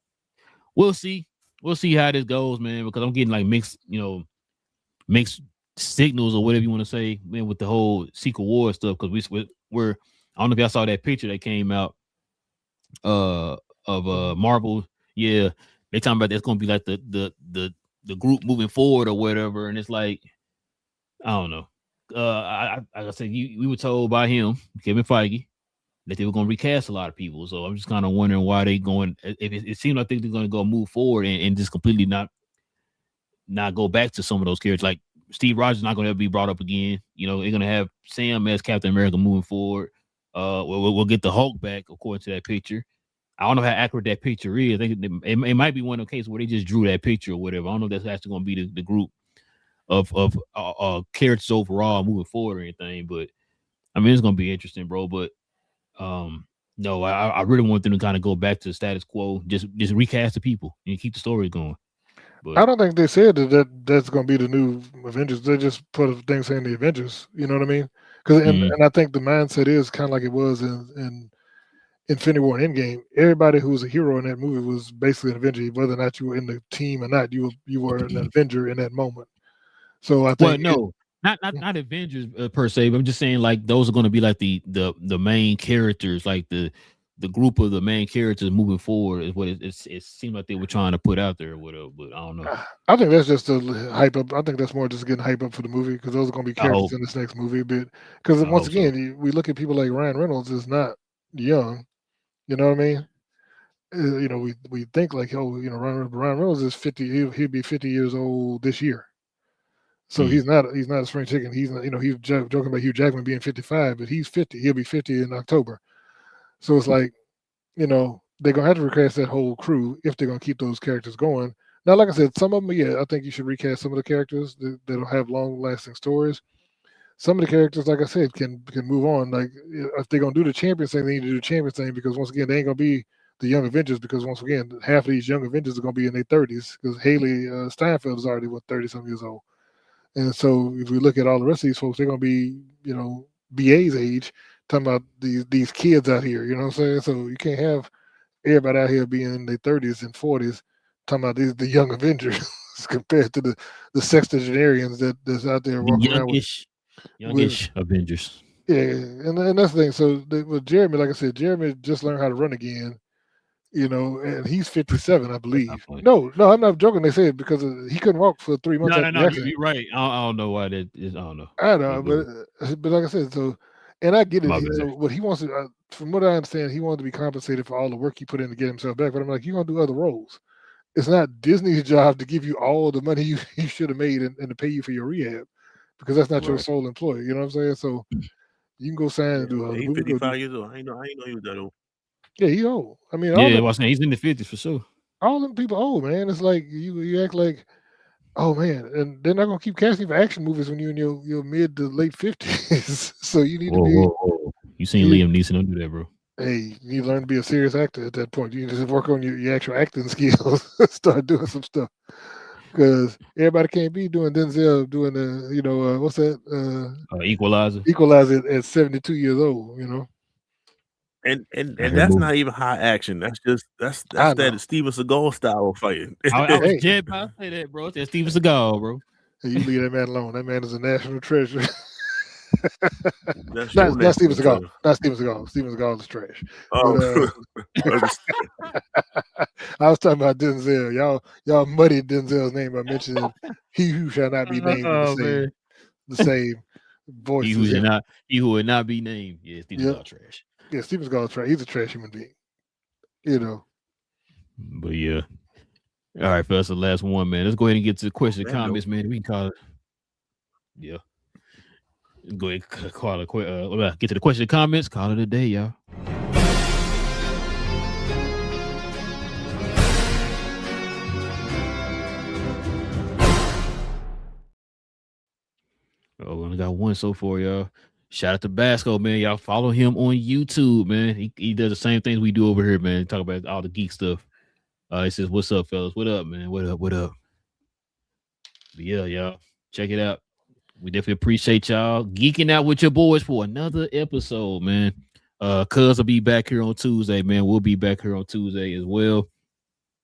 we'll see. We'll see how this goes, man, because I'm getting like mixed signals or whatever you want to say, man, with the whole Secret War stuff, because we're I don't know if y'all saw that picture that came out of Marvel. Yeah, they talking about that's gonna be like the group moving forward or whatever, and it's like, I don't know. Like I said, we were told by him, Kevin Feige, that they were gonna recast a lot of people. So I'm just kind of wondering why they going. If it seemed like they're gonna go move forward and just completely not go back to some of those characters. Like Steve Rogers is not going to be brought up again. You know, they're going to have Sam as Captain America moving forward. We'll get the Hulk back according to that picture. I don't know how accurate that picture is. I think it might be one of the cases where they just drew that picture or whatever. I don't know if that's actually going to be the group of characters overall moving forward or anything. But I mean, it's going to be interesting, bro. But no, I really want them to kind of go back to the status quo. Just recast the people and keep the story going. But I don't think they said that's going to be the new Avengers. They just put a thing saying the Avengers. You know what I mean? Because and I think the mindset is kind of like it was in Infinity War and Endgame. Everybody who was a hero in that movie was basically an Avenger, whether or not you were in the team or not. You were an Avenger in that moment. So I think not Avengers per se, but I'm just saying like those are going to be like the main characters, like the group of the main characters moving forward is what it seemed like they were trying to put out there or whatever. But I don't know. I think that's just a hype up. I think that's more just getting hype up for the movie because those are going to be characters in this next movie. But because once again, we look at people like Ryan Reynolds is not young. You know what I mean? You know, we think like, oh, you know, Ryan Reynolds is 50. He'll be 50 years old this year. So he's not a spring chicken. He's not, you know, he's joking about Hugh Jackman being 55, but he's 50. He'll be 50 in October. So it's like, you know, they're gonna have to recast that whole crew if they're gonna keep those characters going. Now, like I said, some of them, yeah, I think you should recast some of the characters that'll have long-lasting stories. Some of the characters, like I said, can move on. Like if they're gonna do the Champions thing, they need to do the Champions thing because once again, they ain't gonna be the Young Avengers because once again, half of these Young Avengers are gonna be in their 30s because Haley Steinfeld is already 30-some years old. And so if we look at all the rest of these folks, they're gonna be, you know, BA's age, talking about these kids out here, you know what I'm saying? So you can't have everybody out here being in their 30s and 40s talking about the Young Avengers compared to the sextagenarians that's out there walking around with youngish Avengers. Yeah, and that's the thing. So with Jeremy, like I said, Jeremy just learned how to run again. You know, and he's 57, I believe. No, I'm not joking. They said because he couldn't walk for 3 months. No, you're right. I don't know why that is. I don't know. I know, but like I said, so and I get it. So what he wants to, from what I understand, he wanted to be compensated for all the work he put in to get himself back. But I'm like, you're gonna do other roles. It's not Disney's job to give you all the money you should have made and to pay you for your rehab because that's not your sole employer. You know what I'm saying? So you can go sign and do. He's 55 years old. I know he was that old. Yeah, he's old. I mean, he's in the 50s for sure. All them people old, man. It's like you act like, oh man, and they're not gonna keep casting for action movies when you're in your mid to late 50s. So you need to be. Whoa. You seen Liam Neeson? Don't do that, bro. Hey, you need to learn to be a serious actor at that point. You need to just work on your actual acting skills. Start doing some stuff because everybody can't be doing Denzel doing the what's that Equalizer at 72 years old. You know. And that's not even high action. That's that Steven Seagal style of fighting. I was just about to say that, bro. That's Steven Seagal, bro. Hey, you leave that man alone. That man is a national treasure. Not Steven Seagal. Not Steven Seagal. Steven Seagal is trash. Oh. I was talking about Denzel. Y'all muddied Denzel's name by mentioning he who shall not be named the same voice. He who would not be named. Yeah, Steven Seagal trash. Yeah, Steven Seagal is trash. He's a trash human being. You know. But yeah. All right, fellas, the last one, man. Let's go ahead and get to the question comments, man. We can call it. Yeah. Go ahead and call it. Get to the question comments. Call it a day, y'all. Oh, we only got one so far, y'all. Shout out to Basco, man. Y'all follow him on YouTube, man. He does the same things we do over here, man. Talk about all the geek stuff. He says, "What's up, fellas? What up, man? What up? But yeah, y'all, check it out. We definitely appreciate y'all geeking out with your boys for another episode, man. Cuz will be back here on Tuesday, man. We'll be back here on Tuesday as well.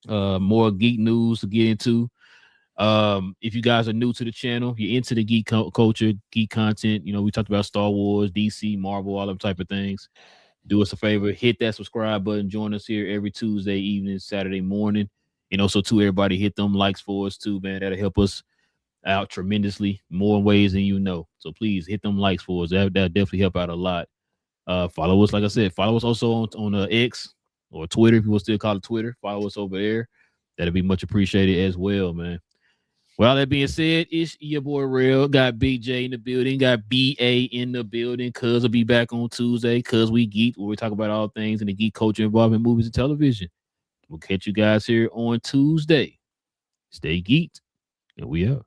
More geek news to get into. If you guys are new to the channel, you're into the geek culture, geek content, you know, we talked about Star Wars, DC, Marvel, all them type of things. Do us a favor, hit that subscribe button, join us here every Tuesday evening, Saturday morning. And also too, everybody hit them likes for us too, man. That'll help us out tremendously, more ways than you know. So please hit them likes for us. That'll definitely help out a lot. Follow us, like I said, follow us also on X or Twitter, if you will still call it Twitter. Follow us over there. That'll be much appreciated as well, man. Well, that being said, it's your boy Real. Got Big J in the building. Got BA in the building. Cuz will be back on Tuesday. Cuz we geek, where we talk about all things in the geek culture involving movies and television. We'll catch you guys here on Tuesday. Stay geeked, and we out.